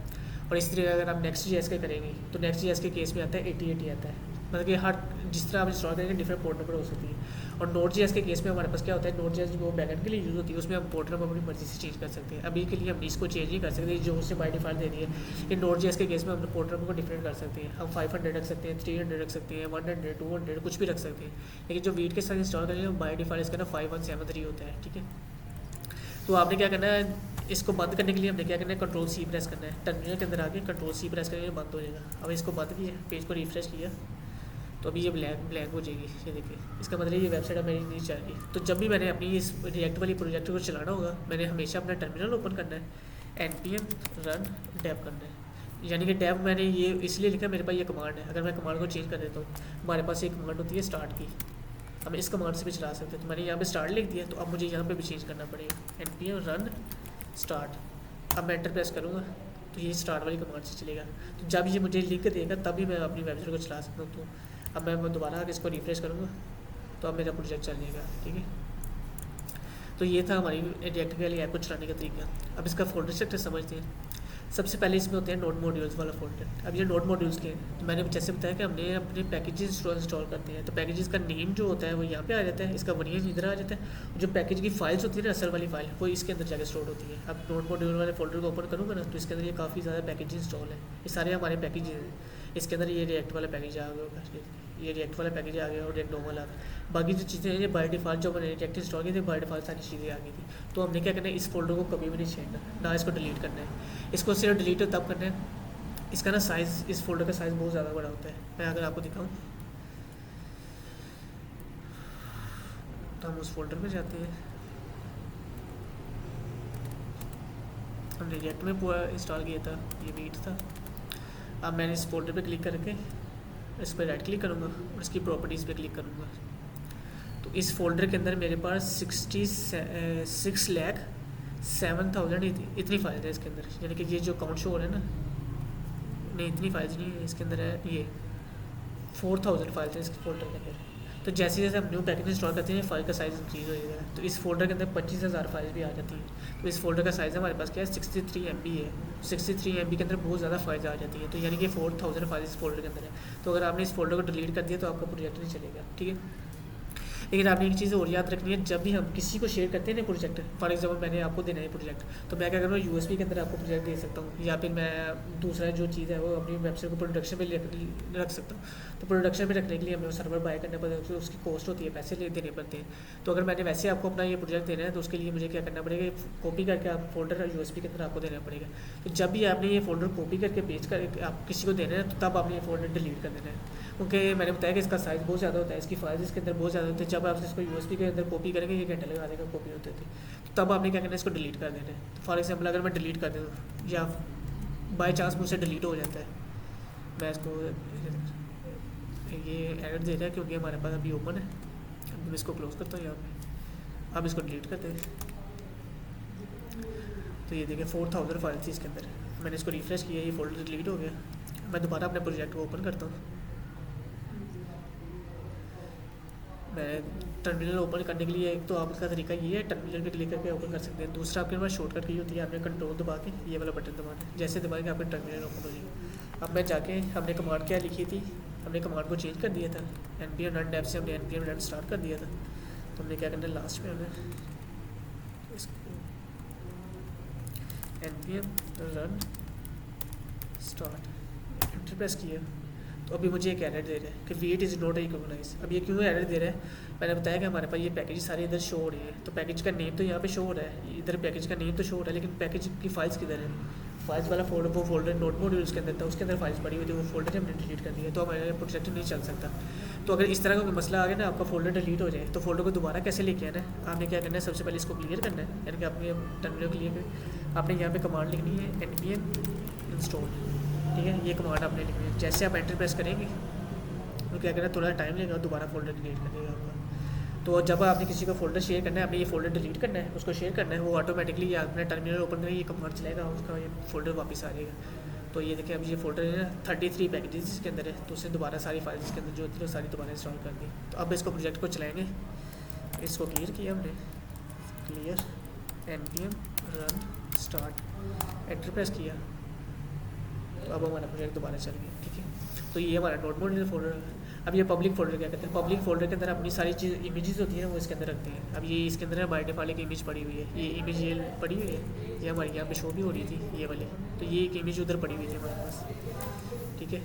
और इस तरह अगर आप नेक्स्ट जीएस के करेंगे तो नेक्स्ट जीएस के केस में आता है 8080 आता है। मतलब कि हर जिस तरह आप इंस्टॉल करेंगे डिफरेंट पोर्ट नंबर हो सकती है। और नोट जीएस के केस में हमारे पास क्या होता है, नोट जीएस वो बैकएंड के लिए यूज़ होती है, उसमें हम पोर्ट नंबर अपनी मर्जी से चेंज कर सकते हैं। अभी के लिए हम इसको चेंज नहीं कर सकते, जो उससे बाय डिफॉल्ट दे दी है। कि नोट जीएस के केस में हम पोर्ट नंबर को डिफरेंट कर सकते हैं, हम 500 रख सकते हैं, 300 रख सकते हैं, 100, 200 कुछ भी रख सकते हैं। लेकिन जो वीट के साथ इंस्टॉल करेंगे बाय डिफॉल्ट इसका ना 5173 होता है। ठीक है, तो आपने क्या करना है, इसको बंद करने के लिए हमने क्या करना है, Ctrl+C प्रेस करना है। टर्मिनल के अंदर आके Ctrl+C प्रेस करेंगे बंद हो जाएगा। अब इसको बंद किया, पेज को रिफ्रेश किया तो अभी ये ब्लैंक हो जाएगी। ये देखिए, इसका मतलब ये वेबसाइट अब मेरी नहीं चल रही। तो जब भी मैंने अपनी इस रिएक्ट वाली प्रोजेक्ट को चलाना होगा, मैंने हमेशा अपना टर्मिनल ओपन करना है, npm run dev करना है। यानी कि डेव मैंने ये इसलिए लिखा, मेरे पास ये कमांड है। अगर मैं कमांड को चेंज कर देता हूँ, हमारे पास एक कमांड होती है स्टार्ट की, हम इस कमांड से भी चला सकते हैं। तो मैंने यहाँ पे स्टार्ट लिख दिया, तो अब मुझे यहाँ पे भी चेंज करना पड़ेगा, npm run start। अब मैं एंटर प्रेस करूँगा तो ये स्टार्ट वाली कमांड से चलेगा। तो जब ये मुझे लिंक देगा तभी मैं अपनी वेबसाइट को चला सकता हूँ। तो अब मैं दोबारा आगे इसको रिफ्रेश करूँगा तो अब मेरा प्रोजेक्ट चलेगा। ठीक है, तो ये था हमारी रिएक्ट के लिए ऐप को चलाने का तरीका। अब इसका फोल्डर स्ट्रक्चर समझते हैं। सबसे पहले इसमें होते हैं नोड मॉड्यूल्स वाला फोल्डर। अब ये नोड मॉड्यूल्स के तो मैंने जैसे बताया कि हमने अपने पैकेजेस इंस्टॉल करते हैं, तो पैकेजेस का नेम जो होता है वो यहाँ पे आ जाता है, इसका वरिएंस इधर आ जाता है। जो पैकेज की फाइल्स होती है ना, असल वाली फाइल, वो इसके अंदर जाकर स्टोर होती है। अब नोड मॉड्यूल वाले फोल्डर को ओपन करूँगा ना, तो इसके अंदर ये काफ़ी ज़्यादा पैकेज इंस्टॉल है। ये सारे हमारे पैकेज हैं। इसके अंदर ये रिएक्ट वाला पैकेज आ गया, ये रिएक्ट वाला पैकेज आ गया और रिएक्ट नॉर्मल आ गया। बाकी जो चीज़ें हैं ये बाय डिफॉल्ट जो मैंने रिएक्ट इंस्टॉल की थी, बाय डिफॉल्ट सारी चीज़ें आ गई थी। तो हमने क्या करना है, इस फोल्डर को कभी भी नहीं छेड़ना, ना इसको डिलीट करना है। इसको सिर्फ डिलीट तब करना है, इसका ना साइज़, इस फोल्डर का साइज़ बहुत ज़्यादा बड़ा होता है। मैं अगर आपको दिखाऊँ तो हम उस फोल्डर में जाते हैं, हमने रिएक्ट में पूरा इंस्टॉल किया था, ये वीट था। अब मैंने इस फोल्डर पे क्लिक करके इस पर राइट क्लिक करूँगा और इसकी प्रॉपर्टीज़ पे क्लिक करूँगा। तो इस फोल्डर के अंदर मेरे पास 66,07,000 इतनी फाइल है इसके अंदर। यानी कि ये जो काउंट शो हो रहा है ना, नहीं इतनी फाइल्स नहीं है इसके अंदर, है ये 4000 फाइल्स हैं इस फोल्डर के अंदर। तो जैसे जैसे हम न्यू पैकेज इंस्टॉल करते हैं, फाइल का साइज़ इंक्रीज हो जाएगा। तो इस फोल्डर के अंदर 25,000 फाइल भी आ जाती हैं। तो इस फोल्डर का साइज़ हमारे पास क्या है, 63 MB है। 63 MB के अंदर बहुत ज़्यादा फाइल्स आ जाती हैं। तो यानी कि 4000 फाइल इस फोल्डर के अंदर है। तो अगर आपने इस फोल्डर को डिलीट कर दिया तो आपका प्रोजेक्ट नहीं चलेगा। ठीक है, लेकिन आपने एक चीज़ और याद रखनी है, जब भी हम किसी को शेयर करते हैं ना प्रोजेक्ट, फॉर एग्जांपल मैंने आपको देना है प्रोजेक्ट, तो मैं क्या करूँगा यूएसबी के अंदर आपको प्रोजेक्ट दे सकता हूँ, या फिर मैं दूसरा जो चीज़ है वो अपनी वेबसाइट को प्रोडक्शन पे रख सकता हूँ। तो प्रोडक्शन में रखने के लिए हमें सर्वर बाय करना पड़ता है, तो उसकी कॉस्ट होती है, पैसे देने पड़ते हैं। तो अगर मैंने वैसे आपको अपना ये प्रोजेक्ट देना है तो उसके लिए मुझे क्या करना पड़ेगा, कॉपी करके आप फोल्डर यूएसबी के अंदर आपको देना पड़ेगा। तो जब भी आपने ये फोल्डर कॉपी करके पेज कर आप किसी को देना है तो तब आपने ये फोल्डर डिलीट कर देना है, क्योंकि मैंने बताया कि इसका साइज़ बहुत ज़्यादा होता है, इसकी फाइल्स इसके अंदर बहुत ज़्यादा होती है। जब आप इसको यूएसबी के अंदर कॉपी करेंगे, ये घंटे लगा देगा कॉपी होते थे, तो तब आपने क्या करना है, इसको डिलीट कर देना है। तो फॉर एग्जांपल अगर मैं डिलीट कर दूँ या बाई चांस मुझसे डिलीट हो जाता है, मैं इसको ये एरर दे रहा है क्योंकि हमारे पास अभी ओपन है। अब मैं इसको क्लोज करता हूँ यहाँ पे, अब इसको डिलीट करते हैं। तो ये देखिए 4000 फाइल थी इसके अंदर, मैंने इसको रिफ्रेश किया, ये फोल्डर डिलीट हो गया। मैं दोबारा अपने प्रोजेक्ट को ओपन करता हूँ। मैं टर्मिनल ओपन करने के लिए एक तो आपका तरीका ये है, टर्मिनल पे क्लिक करके ओपन कर सकते हैं। दूसरा आपके पास शॉर्टकट की होती है, आपने कंट्रोल दबा के ये वाला बटन दबाना है, जैसे दबाएंगे आपका टर्मिनल ओपन हो जाएगा। अब मैं जाके हमने कमांड क्या लिखी थी, हमने कमांड को चेंज कर दिया था, npm run dev से हमने npm run स्टार्ट कर दिया था। तो हमने क्या करना है, लास्ट में हमें इसको npm run start enter press किया। तो अभी मुझे एक एरर दे रहा है कि वेट इज़ नॉट रिकॉग्नाइज। अब ये क्यों एरर दे रहा है, मैंने बताया कि हमारे पास ये पैकेज सारे इधर शो हो रही है, तो पैकेज का नेम तो यहाँ पे शो हो रहा है, इधर पैकेज का नेम तो शो हो रहा है, लेकिन पैकेज की फाइल्स किधर है। फाइल्स वाला फोल्डर, वो फोल्डर नोट मॉड्यूल्स के अंदर था, उसके अंदर फाइल्स पड़ी हुई थी, वो फोल्डर हमने डिलीट कर दिया, तो हमारे प्रोजेक्ट नहीं चल सकता। तो अगर इस तरह का कोई मसला आ गया ना, आपका फोल्डर डिलीट हो जाए, तो फोल्डर को दोबारा कैसे लेके आना है, आपने क्या करना है, सबसे पहले इसको क्लियर करना है, यानी कि आपने टर्मिनल क्लियर कर आपने यहाँ पे कमांड लिखनी है npm इंस्टॉल, ठीक है, ये कमांड आपने लिखनी है। जैसे आप एंटर प्रेस करेंगे तो क्या करना है, थोड़ा टाइम लेगा, दोबारा फोल्डर डिलीट कर देगा आपका। तो जब आपने किसी को फोल्डर शेयर करना है, आपने ये फोल्डर डिलीट करना है, उसको शेयर करना है, वो ऑटोमेटिकली अपने टर्मिनल ओपन करेंगे, ये कमांड चलेगा, उसका ये फोल्डर वापस आ जाएगा। तो ये देखिए अब ये फोल्डर है ना 33 पैकेजेस इसके अंदर है, तो उसने दोबारा सारी फाइल्स इसके अंदर जो थी वो सारी दोबारा इंस्टॉल कर दी। तो अब इसको प्रोजेक्ट को चलाएँगे, इसको क्लियर किया हमने, clear npm run start enter press किया, तो अब हमारा प्रोजेक्ट दोबारा चल गया, ठीक है। तो ये हमारा नोट मॉड्यूल फोल्डर है। अब ये पब्लिक फोल्डर क्या कहते हैं, पब्लिक फोल्डर के अंदर अपनी सारी चीज़ इमेजेस होती हैं वो इसके अंदर रखते हैं। अब ये इसके अंदर बाय डिफ़ॉल्ट एक इमेज पड़ी हुई है, ये इमेज ये पड़ी हुई है, ये हमारी यहाँ पे शो भी हो रही थी ये वाली, तो ये एक इमेज उधर पड़ी हुई थी हमारे पास, ठीक है।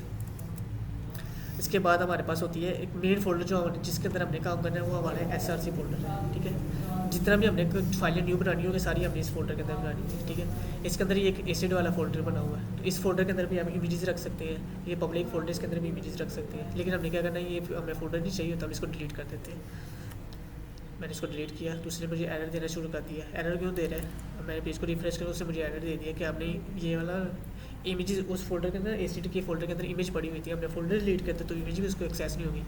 इसके बाद हमारे पास होती है एक मेन फोल्डर जो जिसके अंदर हमने काम करना है, वो हमारा SRC फोल्डर है, ठीक है। जितना भी हमने फाइलें न्यू बनानी होगी सारी हमने इस फोल्डर के अंदर बनानी है, ठीक है। इसके अंदर ये एक एसिड वाला फोल्डर बना हुआ है, तो इस फोल्डर के अंदर भी हम इमेजेस रख सकते हैं, ये पब्लिक फोल्डर इसके अंदर भी इमेजेस रख सकते हैं। लेकिन हमने क्या करना है, ये हमें फोल्डर नहीं चाहिए तो हम इसको डिलीट कर देते हैं। मैंने इसको डिलीट किया, दूसरे मुझे एरर देना शुरू कर दिया। एरर क्यों दे रहा है, मैंने पेज को रिफ्रेश किया, उससे मुझे एरर दे दिया कि आपने ये वाला इमेजेस उस फोल्डर के अंदर एसिड के फोल्डर के अंदर इमेज पड़ी हुई थी, हमने फोल्डर डिलीट करते तो इमेज भी उसको एक्सेस नहीं होगी।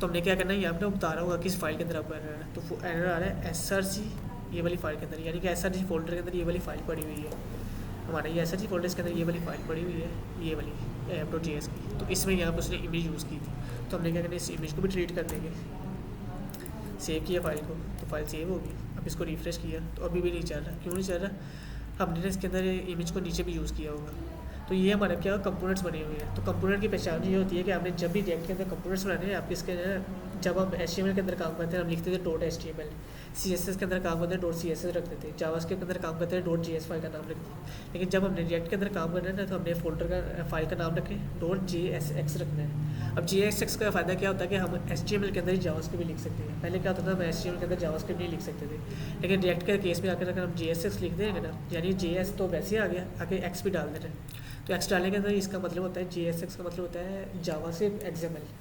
तो हमने क्या करना है, यहाँ पे बता रहा होगा किस फाइल के अंदर आपको एरर है, तो एरर आ रहा है SRC ये वाली फाइल के अंदर, यानी कि SRC फोल्डर के अंदर ये वाली फाइल पड़ी हुई है हमारा, ये SRC फोल्डर के अंदर ये वाली फाइल पड़ी हुई है, ये वाली app.js की। तो इसमें यहाँ पर उसने इमेज यूज़ की थी, तो हमने क्या करना है, इस इमेज को भी डिलीट कर देंगे। सेव किया फाइल को, तो फाइल सेव होगी। अब इसको रिफ्रेश किया तो अभी भी नहीं चल रहा, क्यों नहीं चल रहा, हमने इसके अंदर इमेज को नीचे भी यूज़ किया होगा। तो ये हमारे क्या कंपोनेंट्स बने हुए हैं। तो कंपोनेंट की पहचान ये होती है कि आपने जब भी रिएक्ट के अंदर कंपोनेंट्स बनाने हैं, आपके इसके जब हम HTML के अंदर काम करते हैं हम लिखते थे .html, CSS के अंदर काम करते हैं .css रख देते हैं, जावास्क्रिप्ट के अंदर काम करते हैं .js फाइल का नाम रखते हैं। लेकिन जब हमने रिएक्ट के अंदर काम करना है ना, तो हमने फोल्डर का फाइल का नाम रखें .jsx रखना है। अब JSX का फ़ायदा क्या होता है कि हम HTML के अंदर ही जावास्क्रिप्ट भी लिख सकते हैं। पहले क्या होता था, हम HTML के अंदर जावास्क्रिप्ट नहीं लिख सकते थे, लेकिन रिएक्ट के केस में आकर अगर हम JSX लिख देंगे ना, यानी JS तो वैसे आ गया, आगे X भी डाल दे रहे हैं। तो X डालने के अंदर इसका मतलब होता है JSX का मतलब होता है जावास्क्रिप्ट XML,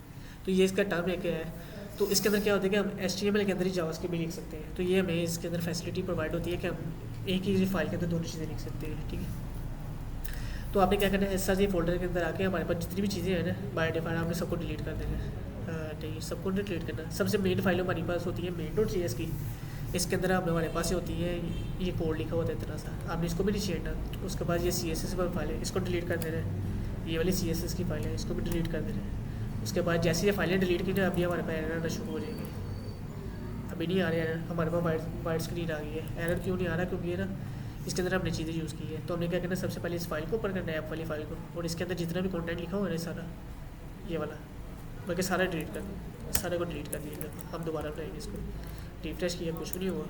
तो ये इसका टर्म एक है। तो इसके अंदर क्या होता है कि हम HTML के अंदर ही जावास्क्रिप्ट भी लिख सकते हैं। तो ये हमें इसके अंदर फैसिलिटी प्रोवाइड होती है कि हम एक ही फाइल के अंदर दोनों चीज़ें लिख सकते हैं, ठीक है। तो आपने क्या करना है, SRC फोल्डर के अंदर आके हमारे पास जितनी भी चीज़ें हैं ना बाय डिफ़ॉल्ट आपने सबको डिलीट कर देना है, नहीं सबको नहीं डिलीट करना। सबसे मेन फाइल हमारे पास होती है main.js की, इसके अंदर हमारे पास होती है ये कोड लिखा होता है इतना सा, आपने इसको भी नहीं छेड़ना। तो उसके बाद ये CSS पर फाइल है, इसको डिलीट कर देना है, ये वाली CSS की फाइल है, इसको भी डिलीट कर देना है। उसके बाद जैसे ये फाइलें डिलीट की ना, अभी हमारे पास एरर आना शुरू हो जाएंगे। अभी नहीं आ रहे एरर, हमारे पास वाइट स्क्रीन आ गई है। एरर क्यों नहीं आ रहा, क्योंकि ये ना इसके अंदर हमने चीज़ें यूज़ की है। तो हमने क्या करना है, सबसे पहले इस फाइल को ओपन करना है, ऐप वाली फाइल को, और इसके अंदर जितना भी कंटेंट लिखा हुआ है ना सारा ये वाला, बल्कि सारा डिलीट कर दें। सारे को डिलीट कर दिया। हम दोबारा बनाएंगे इसको, रिफ्रेश किया, कुछ भी नहीं हुआ।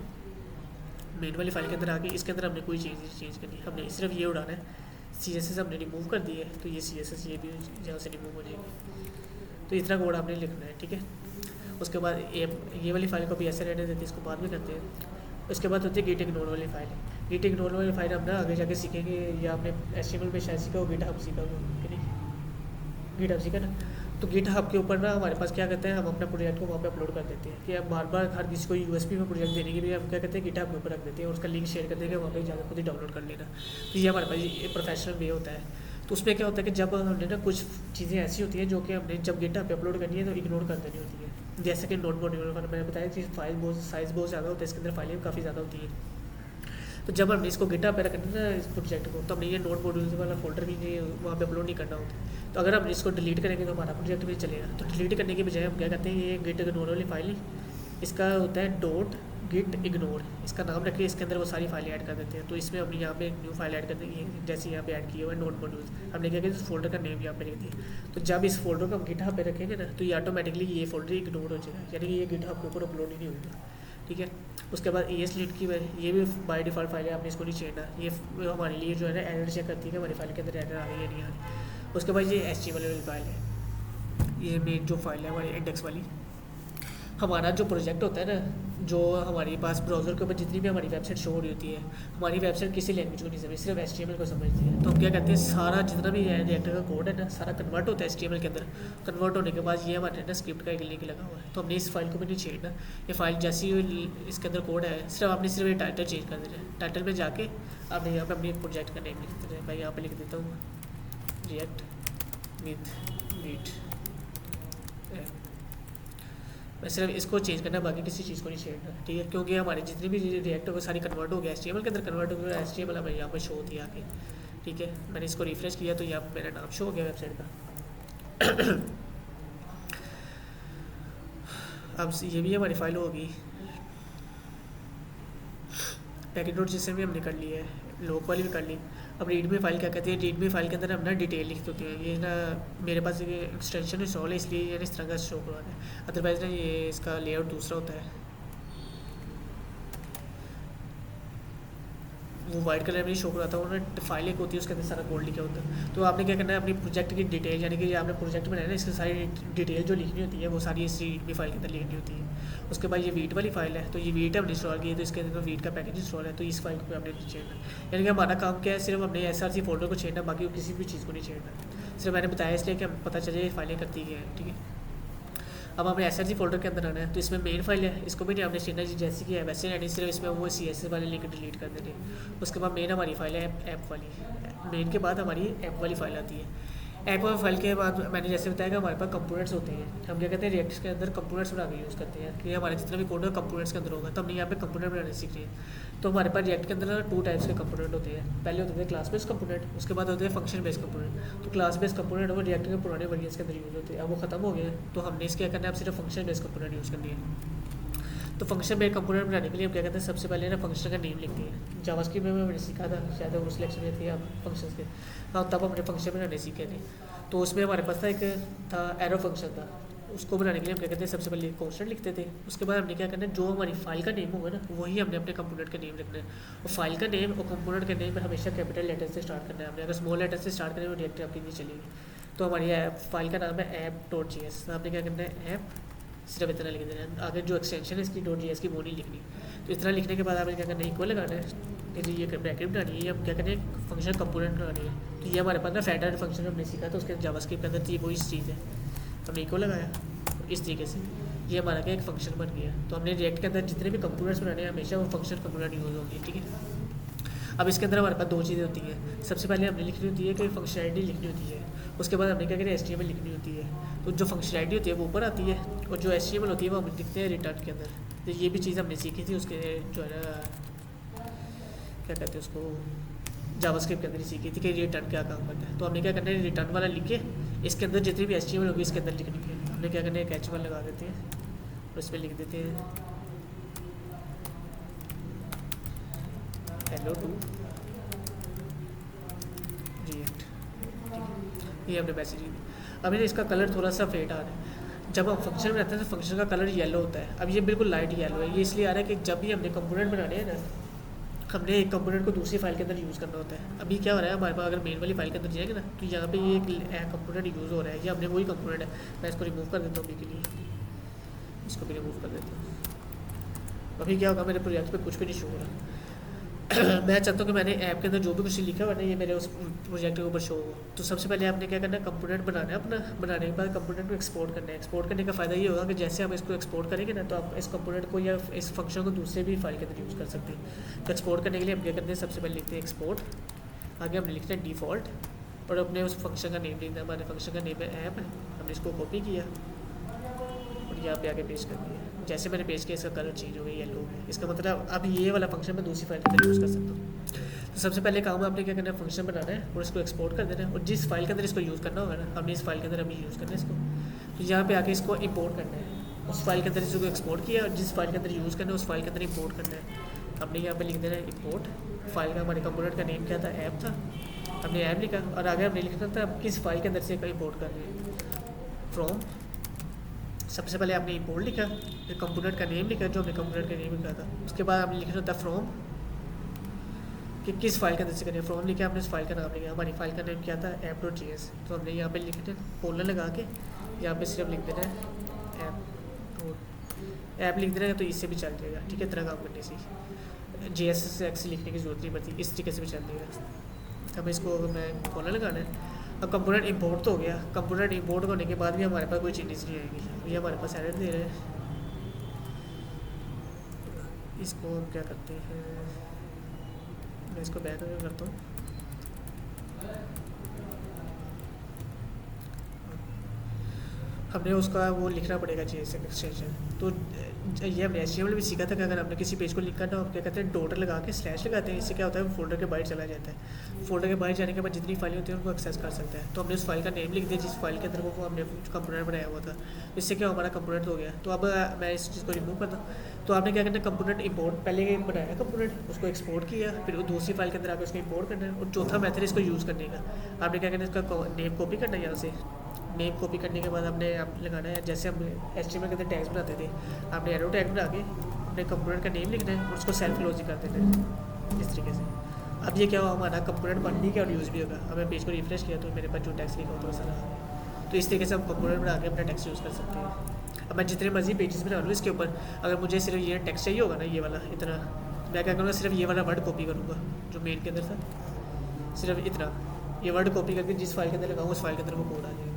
मेन वाली फाइल के अंदर आके इसके अंदर हमने कोई चेंज करनी है, हमने सिर्फ ये उड़ाना है। CSS हमने रिमूव कर दिया है, तो ये CSS ये भी यहाँ से रिमूव हो जाएगी। तो इतना कोड आपने लिखना है, ठीक है। उसके बाद ये वाली फाइल को भी ऐसे रहने देते हैं, इसको बाद में करते हैं। उसके बाद होती है गिट इग्नोर वाली फाइल। गिट इग्नोर वाली फाइल हम ना आगे जाके सीखेंगे, या आपने HTML में शायद सीखा हो, गिट हब सीखा हो कि नहीं, गिट हब सीखा ना। तो गिट हब के ऊपर ना हमारे पास क्या करते हैं, हम अपना प्रोजेक्ट को वहाँ पे अपलोड कर देते हैं कि अब बार बार हर किसी को USB में प्रोजेक्ट देने के लिए हम क्या करते हैं, गिट हब के ऊपर रख देते हैं और उसका लिंक शेयर कर देंगे, वहाँ पे जाकर खुद ही डाउनलोड कर लेना। तो ये हमारे पास ये प्रोफेशनल वे होता है। तो उसमें क्या होता है कि जब हमने ना कुछ चीज़ें ऐसी होती हैं जो कि हमने जब गिट हब पे अपलोड करनी है तो इग्नोर कर देनी होती है। जैसे कि नोट मॉड्यूल मैंने बताया कि साइज़ बहुत ज़्यादा होता है, इसके अंदर फाइलें काफ़ी ज़्यादा होती हैं। तो जब हमने इसको गिटहब पे रखना ना इस प्रोजेक्ट को, तो हमने ये नोट मॉड्यूल वाला फोल्डर भी नहीं वहाँ पे अपलोड नहीं करना होता। तो अगर हम इसको डिलीट करेंगे तो हमारा प्रोजेक्ट भी चलेगा। तो डिलीट करने के बजाय हम क्या करते हैं, ये गिट इग्नोर वाली फाइल, इसका होता है डॉट गिट इग्नोर, इसका नाम रख के इसके अंदर वो सारी फाइलें ऐड कर देते हैं। तो इसमें हमने यहाँ पे एक न्यू फाइल ऐड कर दी है, जैसे यहाँ पे ऐड किया हुआ है नोट मॉड्यूल। हमने क्या किया, इस फोल्डर का नेम यहाँ पे लिख दिया। तो जब इस फोल्डर को हम गिटहब पे रखेंगे ना, तो ये ऑटोमेटिकली ये फोल्डर इग्नोर हो जाएगा, यानी कि ये गिटहब के ऊपर अपलोड ही नहीं होगा, ठीक है। उसके बाद ES लीड की ये भी बाय डिफ़ॉल्ट फाइल है, आपने इसको नहीं छेड़ना। ये हमारे लिए जो है ना एरर चेक करती है कि हमारी फाइल के अंदर एरर आ रही है नहीं आ रही। उसके बाद ये HTML वाली फाइल है, ये मेन जो फाइल है हमारी इंडेक्स वाली। हमारा जो प्रोजेक्ट होता है ना, जो हमारे पास ब्राउज़र के ऊपर जितनी भी हमारी वेबसाइट शो हो रही होती है, हमारी वेबसाइट किसी लैंग्वेज को नहीं समझती, सिर्फ HTML को समझती है। तो हम क्या करते हैं, सारा जितना भी रिएक्टर का कोड है ना, सारा कन्वर्ट होता है HTML के अंदर। कन्वर्ट होने के बाद ये हमारे ना स्क्रिप्ट का एक लिंक लगा हुआ है, तो हमने इस फाइल को भी नहीं छेड़ना। ये फाइल जैसी इसके अंदर कोड है, सिर्फ ये टाइटल चेंज कर देना है। टाइटल में जाके आपने यहाँ पर अपने प्रोजेक्ट का नेम लिख देना है। मैं यहाँ पर लिख देता हूँ रिएक्ट विद वीट। मैं सिर्फ इसको चेंज करना, बाकी किसी चीज़ को नहीं छेड़ना, ठीक है। क्योंकि हमारे जितनी भी रिएक्ट हो गए सारी कन्वर्ट हो गया HTML के अंदर, कन्वर्ट हो गया HTML हमें यहाँ पर शो होती है आके, ठीक है। मैंने इसको रिफ्रेश किया तो यहाँ पर मेरा नाम शो हो गया वेबसाइट का। अब ये भी हमारी फाइल होगी, पैकेट डॉट JSON भी हमने कर ली है, लोक वाली भी कर ली। अब रीडमी फाइल क्या कहती है, रीडमी फाइल के अंदर हम ना डिटेल लिखते होती है। ये ना मेरे पास ये एक्सटेंशन इंस्टॉल है, इसलिए ये इस तरह का शो करवाता है। अदरवाइज ना ये इसका लेआउट दूसरा होता है, वो वाइट कलर में शो कराता है। ना फाइल एक होती है, उसके अंदर सारा कोड लिखा होता है। तो आपने क्या करना है, अपनी प्रोजेक्ट की डिटेल, यानी कि आपने प्रोजेक्ट बनाया ना, इसकी सारी डिटेल जो लिखनी होती है वो सारी इस रीडमी फाइल के अंदर लिखनी होती है। उसके बाद ये वीट वाली फाइल है, तो ये वीट हमने इंस्टॉल की है, तो इसके अंदर वीट का पैकेज इंस्टॉल है, तो इस फाइल को हमने नहीं छेड़ना। यानी कि हमारा काम क्या है, सिर्फ हमने SRC फोल्डर को छेड़ना, बाकी किसी भी चीज़ को नहीं छेड़ना। सिर्फ मैंने बताया इसलिए कि हम पता चले ये फाइलें करती क्या है, ठीक है। अब हमें SRC फोल्डर के अंदर आना है, तो इसमें मेन फाइल है, इसको भी नहीं हमने छेड़ना जी, जैसे कि है वैसे रहनी, सिर्फ इसमें वो CSS वाले लिंक डिलीट कर देने। उसके बाद मेन हमारी फाइल है ऐप वाली, मेन के बाद हमारी ऐप वाली फाइल आती है। ऐप वाली फाइल के बाद मैंने जैसे बताया कि हमारे पास कंपोनेंट्स होते हैं। हम क्या कहते हैं, रिएक्ट के अंदर कंपोनेंट्स बना के यूज़ करते हैं कि हमारा जितना भी कोड है कंपोनेंट्स के अंदर होगा। तो हमने यहाँ पे कंपोनेंट बनाने सीख रहे हैं। तो हमारे पास रिएक्ट के अंदर ना 2 टाइप्स के कंपोनेंट होते हैं। पहले होते हैं क्लास बेस्ड कंपोनेंट, उसके बाद होते हैं फंक्शन बेस्ड कंपोनेंट। तो क्लास बेस्ड कंपोनेंट वो रिएक्ट के पुराने वर्जन के अंदर यूज़ होते हैं, अब वो खत्म हो गए हैं। तो हमने इसके क्या करना है, अब सिर्फ फंक्शन बेस्ड कंपोनेंट यूज़ करनी है। तो फंक्शन बेस्ड कंपोनेंट बनाने के लिए हम क्या कहते हैं, सबसे पहले ना फंक्शन का नेम लिखते हैं। जावास्क्रिप्ट में मैंने सीखा था, शायद वो सिलेक्शन में थे आप फंक्शन के, हाँ तब हमने फंक्शन बनाने सीखे थे। तो उसमें हमारे पास था एक था एरो फंक्शन था, उसको बनाने के लिए हम क्या कहते हैं, सबसे पहले कॉन्स्टेंट लिखते थे। उसके बाद हमने क्या करना है, जो हमारी फाइल का नेम होगा ना वही हमने अपने कंपोनेंट का नेम लिखना है। और फाइल का नेम और कंपोनेंट का नेम हमेशा कैपिटल लेटर से स्टार्ट करना है। हमने अगर स्मॉल लेटर से स्टार्ट करें तो रिएक्ट आपकी नहीं चलेगी। तो हमारी फाइल का नाम है app.js, तो आपने क्या करना है, ऐप सिर्फ इतना लिख देना है, आगे जो एक्सटेंशन है इसकी .js की वो नहीं लिखनी। तो इतना लिखने के बाद आपने क्या करना है, इक्वल लगाना है, ये ब्रैकेट बनानी है, हम क्या करना है, फंक्शन कंपोनेंट बनानी है। तो ये हमारे पास ना फैटर फंक्शन हमने सीखा, तो उसके जावास्क्रिप्ट के अंदर थी वो इस चीज़ है, हमने इक्वल लगाया इस तरीके से, ये हमारा क्या एक फंक्शन बन गया। तो हमने रिएक्ट के अंदर जितने भी कंपोनेंट्स बनाने हैं हमेशा वो फंक्शन कंपोनेंट यूज़ होंगे, ठीक है। अब इसके अंदर हमारे पास 2 चीज़ें होती हैं। सबसे पहले हमने लिखनी होती है कि फंक्शनैलिटी लिखनी होती है, उसके बाद हमने क्या करें HTML लिखनी होती है। तो जो फंक्शनैलिटी होती है वो ऊपर आती है और जो HTML होती है वो हम लिखते हैं रिटर्न के अंदर। तो ये भी चीज़ हमने सीखी थी उसके जो है ना क्या कहते हैं उसको, जावास्क्रिप्ट के अंदर ही सीखी थी कि रिटर्न क्या काम करता है। तो हमने क्या करना है, रिटर्न वाला लिख के इसके अंदर जितनी भी HTML होगी इसके अंदर लिखनी है। हमने क्या करना है, एक H1 लगा देते हैं और इस पर लिख देते हैं hello to रिएक्ट, ये हमने मैसेज लिख दिया। अब इसका कलर थोड़ा सा फेड आ रहा है, जब हम फंक्शन बनाते हैं तो फंक्शन का कलर येलो होता है। अब ये बिल्कुल लाइट येलो है, ये इसलिए आ रहा है कि जब भी हमने कंपोनेंट बनाने हैं ना, हमने एक कंपोनेंट को दूसरी फाइल के अंदर यूज़ करना होता है। अभी क्या हो रहा है हमारे पास, अगर मेन वाली फाइल के अंदर जाएंगे ना तो यहाँ पे ये एक कंपोनेंट यूज़ हो रहा है, ये हमने वही कंपोनेंट है। मैं इसको रिमूव कर देता हूँ अभी के लिए, इसको भी रिमूव कर देता हूँ। अभी क्या होगा, मेरे प्रोजेक्ट पे कुछ भी नहीं शो हो रहा। मैं चाहता हूँ कि मैंने ऐप के अंदर जो भी कुछ लिखा हुआ है ना, ये मेरे उस प्रोजेक्ट के ऊपर शो हो। तो सबसे पहले आपने क्या करना है, कंपोनेंट बनाना है अपना। बनाने के बाद कंपोनेंट को एक्सपोर्ट करना है। एक्सपोर्ट करने का फ़ायदा ये होगा कि जैसे आप इसको एक्सपोर्ट करेंगे ना, तो आप इस कंपोनेंट को या इस फंक्शन को दूसरे भी फाइल के अंदर यूज़ कर सकते हैं। तो एक्सपोर्ट करने के लिए हम क्या करते हैं, सबसे पहले लिखते हैं एक्सपोर्ट, आगे हमने लिखते हैं डिफ़ॉल्ट, और अपने उस फंक्शन का नेम लिखना है। हमारे फंक्शन का नेम है ऐप, हमने इसको कॉपी किया और यहाँ पे आके पेस्ट कर दिया। जैसे मैंने पेस्ट किया, इसका कलर चेंज हो गया, येलो हो गया। इसका मतलब अब ये वाला फंक्शन मैं दूसरी फाइल के अंदर यूज़ कर सकता हूँ। तो सबसे पहले काम आपने क्या करना है, फंक्शन बनाना है और इसको एक्सपोर्ट कर देना है, और जिस फाइल के अंदर इसको यूज़ करना होगा ना, हमने इस फाइल के अंदर अभी यूज़ करना है इसको। तो यहाँ पे आके इसको इंपोर्ट करना है। उस फाइल के अंदर इसको एक्सपोर्ट किया, और जिस फाइल के अंदर यूज़ करना है उस फाइल के अंदर इंपोर्ट करना है। हमने यहाँ पे लिख देना है इंपोर्ट। फाइल का हमारे कंपोनेंट का नेम क्या था, ऐप था, हमने ऐप लिखा, और आगे हमने लिखना था किस फाइल के अंदर से इंपोर्ट कर रहे हैं, फ्रॉम। सबसे पहले आपने इंपोर्ट लिखा, फिर कंपोनेंट का नेम लिखा, जो हमने कंपोनेंट का नेम लिखा था। उसके बाद हमने लिखना था फ्रॉम, कि किस फाइल के अंदर से करें। फ्रॉम लिखा, हमने उस फाइल का नाम लिखा। हमारी फाइल का नेम क्या था, app.js। तो हमने यहाँ पे लिखना है कोलन लगा के, यहाँ पे सिर्फ लिख देना है ऐप लिख देना है, तो इससे भी चल जाएगा। ठीक है, इतना काम करने से JSX लिखने की जरूरत नहीं पड़ती, इस तरीके से भी चल जाएगा। अब इसको मैं कोलन लगाना है। अब कंपोनेंट इंपोर्ट तो हो गया। कंपोनेंट इंपोर्ट होने के बाद भी हमारे पास कोई चेंजेस नहीं आएगी। ये हमारे पास एरर दे रहे हैं। इसको हम क्या करते हैं, मैं इसको बैक करता हूँ। हमने उसका वो लिखना पड़ेगा JSX एक्सटेंशन। तो ये हमने HTML भी सीखा था कि अगर आपने किसी पेज को लिंक करना हो, क्या कहते हैं, डॉट लगा के स्लैश लगाते हैं। इससे क्या होता है, फोल्डर के बाहर चला जाता है। फोल्डर के बाहर जाने के बाद जितनी फाइलें होती हैं उनको एक्सेस कर सकता है। तो हमने उस फाइल का नेम लिख दिया जिस फाइल के अंदर वो हमने कंपोनेंट बनाया हुआ था। इससे क्या हमारा कंपोनेंट हो गया। तो अब मैं इस चीज़ को रिमूव करता हूँ। तो आपने क्या करना है, कंपोनेंट इंपोर्ट, पहले बनाया कंपोनेंट, उसको एक्सपोर्ट किया, फिर वो दूसरी फाइल के अंदर आकर उसको इंपोर्ट करना है। और चौथा मेथड इसको यूज़ करने का, आपने क्या करना है, इसका नेम कॉपी करना है। यहाँ से नेम कॉपी करने के बाद आपने लगाना है, जैसे हम HTML के अंदर टैग्स बनाते थे, आपने एरो टैग बना के अपने कंपोनेंट का नेम लिखना है और उसको सेल्फ क्लोजिंग कर देना है, इस तरीके से। अब ये क्या हुआ, हमारा कंपोनेंट बन भी गया और यूज़ भी होगा। अब मैं पेज को रिफ्रेश किया तो मेरे पास जो टैक्स लिखा होता है सारा। तो इस तरीके से हम कंपोनेंट बना के अपना टैक्स यूज़ कर सकते हैं। अब मैं जितने मर्जी पेजेस बना लूँ इसके ऊपर, अगर मुझे सिर्फ ये टैक्स चाहिए होगा ना, ये वाला इतना, मैं क्या करूँगा, सिर्फ ये वाला वर्ड कॉपी करूँगा जो मेन के अंदर था। सिर्फ इतना ये वर्ड कॉपी करके जिस फाइल के अंदर लगाऊँ उस फाइल के अंदर वो कोड आ जाएगा।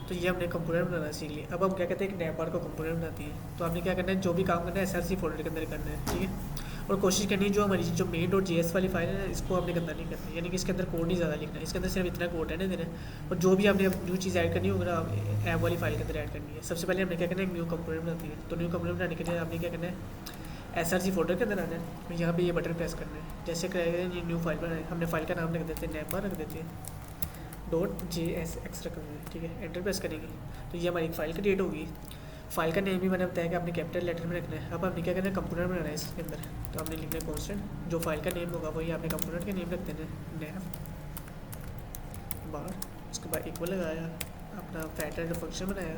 तो ये हमने कंपोनेंट बनाना सीख लिया। अब हम क्या कहते हैं, एक नैप बार को कंपोनेंट बनाती है। तो आपने क्या करना है, जो भी काम करना है SRC फोल्डर के अंदर करना है। ठीक है, और कोशिश करनी है जो हमारी जो main.js वाली फाइल है ना, इसको आपने गंदा नहीं करना, यानी कि इसके अंदर कोड नहीं ज़्यादा लिखना है। इसके अंदर सिर्फ इतना कोड रहने देना है, और जो भी आपने न्यू चीज़ ऐड करनी होगी ना, ऐप वाली फाइल के अंदर ऐड करनी है। सबसे पहले हमने क्या करना है, न्यू कंपोनेंट बनाती है। तो न्यू कंपोनेंट बनाने के लिए आपने क्या करना है, SRC फोल्डर के अंदर आना है, यहाँ पे ये बटन प्रेस करना है। जैसे करेंगे ये न्यू फाइल बनाए, हमने फाइल का नाम रख देते हैं, नैप बार रख देते हैं, .jsx रख देते हैं। ठीक है, एंटर प्रेस करेंगे तो ये हमारी एक फ़ाइल क्रिएट होगी। फाइल का नेम भी मैंने बताया कि आपने कैपिटल लेटर में रखना है। अब हमने क्या करना है, कंपोनेंट बनाना है इसके अंदर। तो हमने लिखना है कॉन्स्टेंट, जो फाइल का नेम होगा वही आपने कंपोनेंट का नेम रख देना है, नैप बार। उसके बाद इक्वल लगाया, अपना फैक्टर फंक्शन बनाया,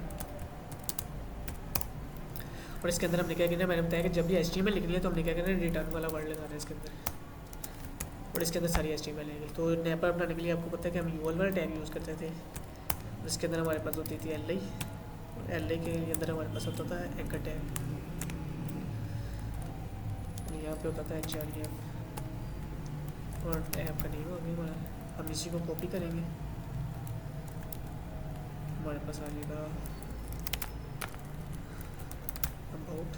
और इसके अंदर हमने क्या करना है, मैंने बताया कि जब भी HTML लिखनी है तो हमने क्या करना है, रिटर्न वाला वर्ड लगाना है इसके अंदर, और इसके अंदर सारी HTML है। तो नैप बार बनाने के लिए आपको पता है कि हम UL वाला टैग यूज़ करते थे। इसके अंदर हमारे पास होती थी LI, और LI के अंदर हमारे पास होता था एंकर टैग, यहाँ पे होता था HREF, और ऐप का नेम होगा हमारा। हम इसी को कॉपी करेंगे, हमारे पास आ जाएगा अबाउट,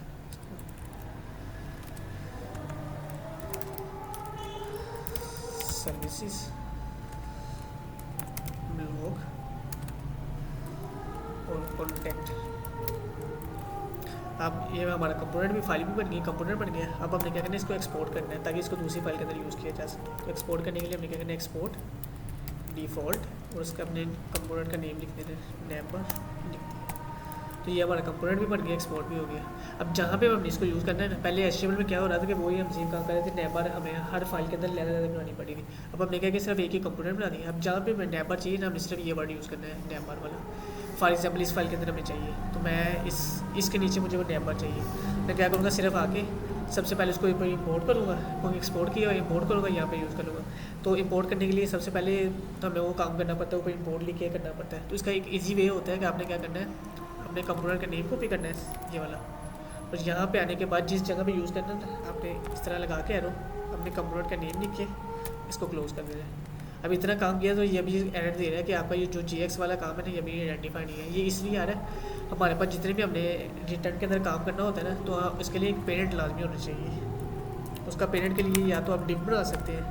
सर्विसेज, ब्लॉग और कॉन्टैक्ट। अब ये हमारा कंपोनेंट भी फाइल भी बन गई, कंपोनेंट बन गया। अब हमने क्या करना है, इसको एक्सपोर्ट करना है ताकि इसको दूसरी फाइल के अंदर यूज़ किया जा सके। तो एक्सपोर्ट करने के लिए हमने क्या करना है, एक्सपोर्ट डिफ़ॉल्ट, और उसका अपने कंपोनेंट का नेम लिख देना है, नैप बार। तो ये हमारा कंपोनेंट भी बन गया, एक्सपोर्ट भी हो गया। अब जहाँ पे हमने इसको यूज़ करना है ना, पहले HTML में क्या हो रहा था कि वही हम सेम काम कर रहे थे, नैबर हमें हर फाइल के अंदर लेना बनानी पड़ी थी। अब हमने क्या कि सिर्फ एक ही कंपोनेंट बना दिया। अब जहाँ पे हमें नैबर चाहिए ना, हमें सिर्फ ये वर्ड यूज़ करना है, नैबर वाला। फॉर एग्जाम्पल इस फाइल के अंदर हमें चाहिए, तो मैं इसके नीचे मुझे वो नैबर चाहिए। मैं क्या करूँगा, सिर्फ आके सबसे पहले उसको इम्पोर्ट करूँगा, कोई एक्सपोर्ट किया इम्पोर्ट करूँगा, यहाँ पे यूज़ करूँगा। तो इंपोर्ट करने के लिए सबसे पहले तो हमें वो काम करना पड़ता है, वो इंपोर्ट लिख के करना पड़ता है। तो इसका एक इजी वे होता है कि आपने क्या करना है, अपने कंपोनेंट का नेम कॉपी करना है ये वाला, और यहाँ पे आने के बाद जिस जगह पे यूज़ करना है आपने इस तरह लगा के एरो अपने कंपोनेंट का नेम लिख के इसको क्लोज कर देना है। अब इतना काम किया तो ये भी एरर दे रहा है कि आपका ये जो GX वाला काम है ना, ये भी आइडेंटिफाई नहीं है। ये इसलिए आ रहा है, हमारे पास जितने भी हमने रिटर्न के अंदर काम करना होता है ना, तो इसके लिए एक पेरेंट लाजमी होना चाहिए। उसका पेरेंट के लिए या तो आप डिव बना सकते हैं,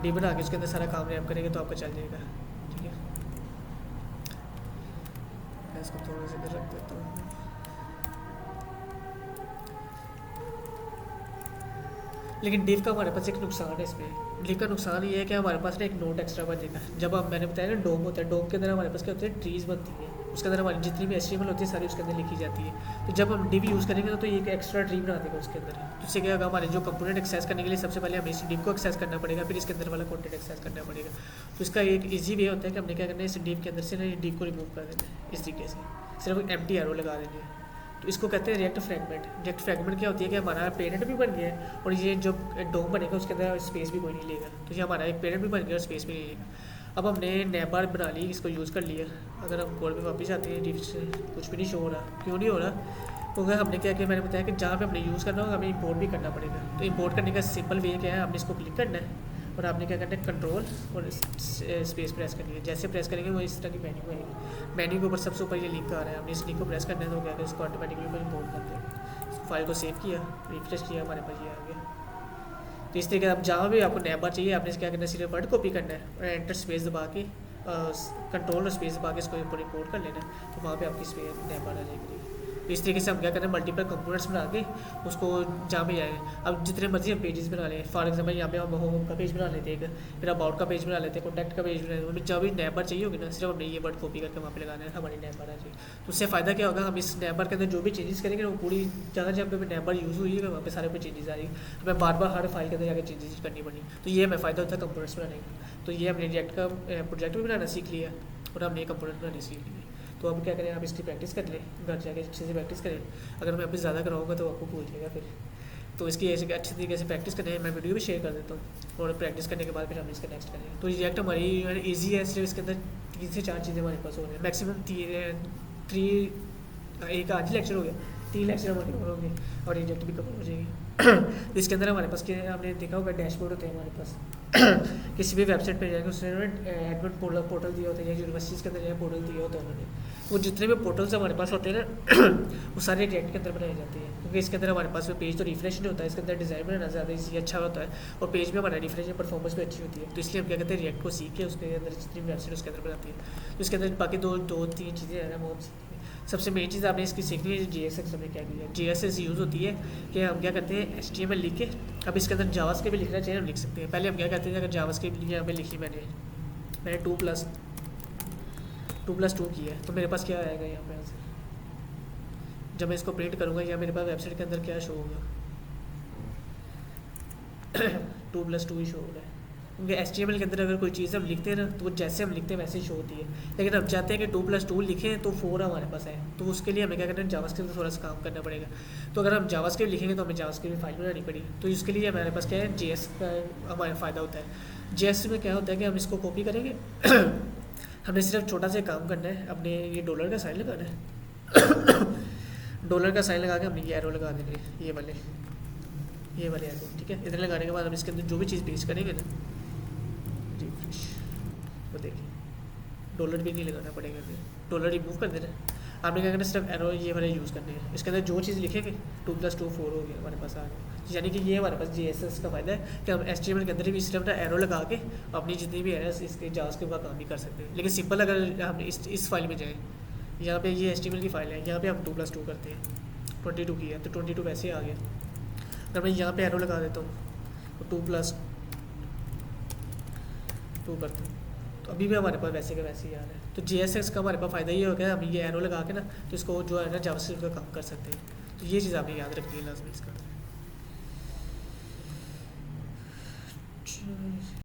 डिव बना के उसके अंदर सारा काम रैप करेंगे तो आपका चल जाएगा। ठीक है, मैं इसको थोड़ा सा इधर रख देता हूँ। लेकिन डिव का हमारे पास एक नुकसान है इसमें। डिव का नुकसान ये है कि हमारे पास ना एक नोट एक्स्ट्रा बनेगा। जब हम मैंने बताया ना डोम होता है, डोम के अंदर हमारे पास क्या होते हैं, ट्रीज़ बनती है, उसके अंदर हमारी जितनी भी HTML होती है सारी उसके अंदर लिखी जाती है। तो जब हम डिव यूज़ करेंगे ना, तो ये एक एक्स्ट्रा ट्री बना देगा उसके अंदर। तो इससे क्या होगा, हमारे जो कंपोनेंट एक्सेस करने के लिए सबसे पहले हमें इस डिव को एक्सेस करना पड़ेगा, फिर इसके अंदर वाला कंटेंट एक्सेस करना पड़ेगा। तो इसका एक ईजी वे होता है कि हमने क्या करना है, इस डिव के अंदर से ना डिव को रिमूव कर देना है इस तरीके से, सिर्फ एम्प्टी एरो लगा देनी है। तो इसको कहते हैं रिएक्ट फ्रैगमेंट। रिएक्ट फ्रैगमेंट क्या होती है कि हमारा पेरेंट भी बन गया है और ये जो डोम बनेगा उसके अंदर स्पेस भी कोई नहीं लेगा। तो ये हमारा एक पेरेंट भी बन गया और स्पेस भी नहीं लेगा। अब हमने नैबर बना ली, इसको यूज़ कर लिया। अगर हम कोड पे वापस आते हैं, डिव से कुछ भी नहीं शो हो रहा, क्यों नहीं हो रहा? क्योंकि हमने क्या किया, मैंने बताया कि जहाँ पे हमने यूज़ करना होगा हमें इंपोर्ट भी करना पड़ेगा। तो इंपोर्ट करने का सिंपल वे क्या है, हमने इसको क्लिक करना है और आपने क्या करना है, कंट्रोल और स्पेस प्रेस करनी है। जैसे प्रेस करेंगे वो इस तरह की मेन्यू आएगी। मेन्यू के ऊपर सबसे ऊपर ये लिंक आ रहा है, हमने इस लिंक को प्रेस करना है तो क्या करें, इसको ऑटोमेटिकली इंपोर्ट करते हैं। फाइल को सेव किया, रिफ्रेश किया, हमारे पास ये आ गया। तो इस तरीके से अब जहाँ भी आपको नैबर चाहिए आपने क्या करना है, सिर्फ वर्ड कॉपी करना है और एंटर स्पेस दबा के कंट्रोल और स्पेस दबा के इसको इंपोर्ट कर लेना है। तो वहाँ पे आपकी स्पेस नैबर आ जाएगी। तो इस तरीके से हम क्या करें, मल्टीपल कंपोनेंट्स बना के उसको जहाँ भी जाएंगे। अब जितने मर्जी हम पेजेस बना लें, फॉर एग्जाम्पल यहाँ पे हम होम का पेज बना लेते हैं, फिर अबाउट का पेज बना लेते हैं, कॉन्टैक्ट का पेज बना लेते हैं। हमें जब भी नैबर चाहिए होगी ना, सिर्फ हमने ये वर्ड कॉपी करके वहाँ पे लगाना है, हमारी नैबर आ जाएगी। तो उससे फ़ायदा क्या होगा, हम इस नैबर के अंदर जो भी चेंजेस करेंगे वो पूरी जगह जहाँ पे नैबर यूज़ हुई है वहाँ पे सारे पे चेंजेस आ जाएगी। हमें बार बार हर फाइल के अंदर जाकर चेंजेस करनी पड़ी। तो ये हमें फ़ायदा होता है कंपोनेंट्स बनाने का। तो ये हमने रिएक्ट का प्रोजेक्ट भी बनाना सीख लिया और हमने कंपोनेंट बनाने सीख लिए। तो अब क्या करें, आप इसकी प्रैक्टिस कर लें, घर जाके अच्छे से प्रैक्टिस करें। अगर मैं अभी ज़्यादा कराऊंगा तो आपको भूल जाएगा फिर। तो इसकी ऐसे अच्छे तरीके से प्रैक्टिस करें, मैं वीडियो भी शेयर कर देता हूँ और प्रैक्टिस करने के बाद फिर हम इसका नेक्स्ट करेंगे। तो रिएक्ट हमारी ईजी है, सिर्फ इसके अंदर 3 से 4 चीज़ें हमारे पास हो रही हैं मैक्सिमम। 3 एक आज लेक्चर हो गया, 3 लेक्चर हमारे कवर होंगे और रिजेक्ट भी कवर हो जाएगी। इसके अंदर हमारे पास क्या, आपने देखा होगा डैशबोर्ड होते हैं हमारे पास। किसी भी वेबसाइट पे जाएंगे उसमें एडमिट पोर्टल दिए होते हैं या यूनिवर्सिटीज़ के अंदर पोर्टल दिए होते हैं उन्होंने। वो जितने भी पोर्टल्स हमारे पास होते हैं ना वो सारे रिएक्ट के अंदर बनाए जाते हैं, क्योंकि इसके अंदर हमारे पास पेज तो रिफ्रेश नहीं होता है, इसके अंदर डिज़ाइन बनाना ज़्यादा ईजी अच्छा होता है और पेज में हमारा रिफ्रेश परफॉर्मेंस भी अच्छी होती है। तो इसलिए हम क्या कहते हैं, रिएक्ट को सीख के उसके अंदर जितनी वेबसाइट उसके अंदर बनाती है। तो इसके अंदर बाकी 2-3 चीज़ें हैं वो हम सीखेंगे। सबसे मेन चीज़ आपने इसकी सीखनी है, JSX हमने क्या किया। JSX यूज़ होती है कि हम क्या करते हैं, HTML लिख के, अब इसके अंदर जावास्क्रिप्ट भी लिखना चाहिए, हम लिख सकते हैं। पहले हम क्या करते हैं, अगर जावास्क्रिप्ट यहाँ पे लिखी मैंने 2+2 किया है तो मेरे पास क्या आएगा यहाँ पे आंसर। जब मैं इसको प्रिंट करूँगा या मेरे पास वेबसाइट के अंदर क्या शो होगा 2+2 ही शो हो रहा है, क्योंकि HTML के अंदर अगर कोई चीज़ हम लिखते हैं ना तो वो जैसे हम लिखते हैं वैसे ही शो होती है। लेकिन हम चाहते हैं कि 2+2 लिखें तो 4 हमारे पास है, तो उसके लिए हमें क्या करना है, जावास्क्रिप्ट में थोड़ा सा काम करना पड़ेगा। तो अगर हम जावास्क्रिप्ट लिखेंगे तो हमें जावास्क्रिप्ट फाइल बनानी पड़ी। तो इसके लिए हमारे पास क्या है, JS का हमारा फ़ायदा होता है। JS में क्या होता है कि हम इसको कॉपी करेंगे हमें सिर्फ छोटा सा काम करना है, अपने ये डॉलर का साइन लगाना है डॉलर का साइन लगा के हमने ये एरो लगा देंगे, ये वाले एरो, ठीक है। इधर लगाने के बाद हम इसके अंदर जो भी चीज़ पेस्ट करेंगे ना, रिफ्रेश, वो देखिए डॉलर भी नहीं लगाना पड़ेगा, डॉलर रिमूव कर देना है। आपने क्या करना है, सिर्फ एरो ये वाले यूज़ करने हैं। इसके अंदर जो चीज़ लिखेंगे 2+2 4 हो गया हमारे पास आ गया। यानी कि ये हमारे पास JSX का फ़ायदा है कि हम HTML के अंदर भी सिर्फ एरो लगा के अपनी जितनी भी एरर्स इसके जावास्क्रिप्ट का काम भी कर सकते हैं। लेकिन सिंपल अगर हम इस फाइल में जाएँ, यहाँ पे ये HTML की फ़ाइल है, यहाँ पे हम 2+2 करते हैं, 22 की है तो 22 वैसे आ गया। अगर मैं यहाँ पे एरो लगा देता हूँ तो 2+2 करते हैं तो अभी भी हमारे पास वैसे का वैसे ही आ रहा है। तो JSX का हमारे पास फ़ायदा ये हो गया, हम ये एरो लगा के ना तो इसको जो है ना जावास्क्रिप्ट का काम कर सकते हैं। तो ये चीज़ आपने याद रखनी है लाजमी इसका।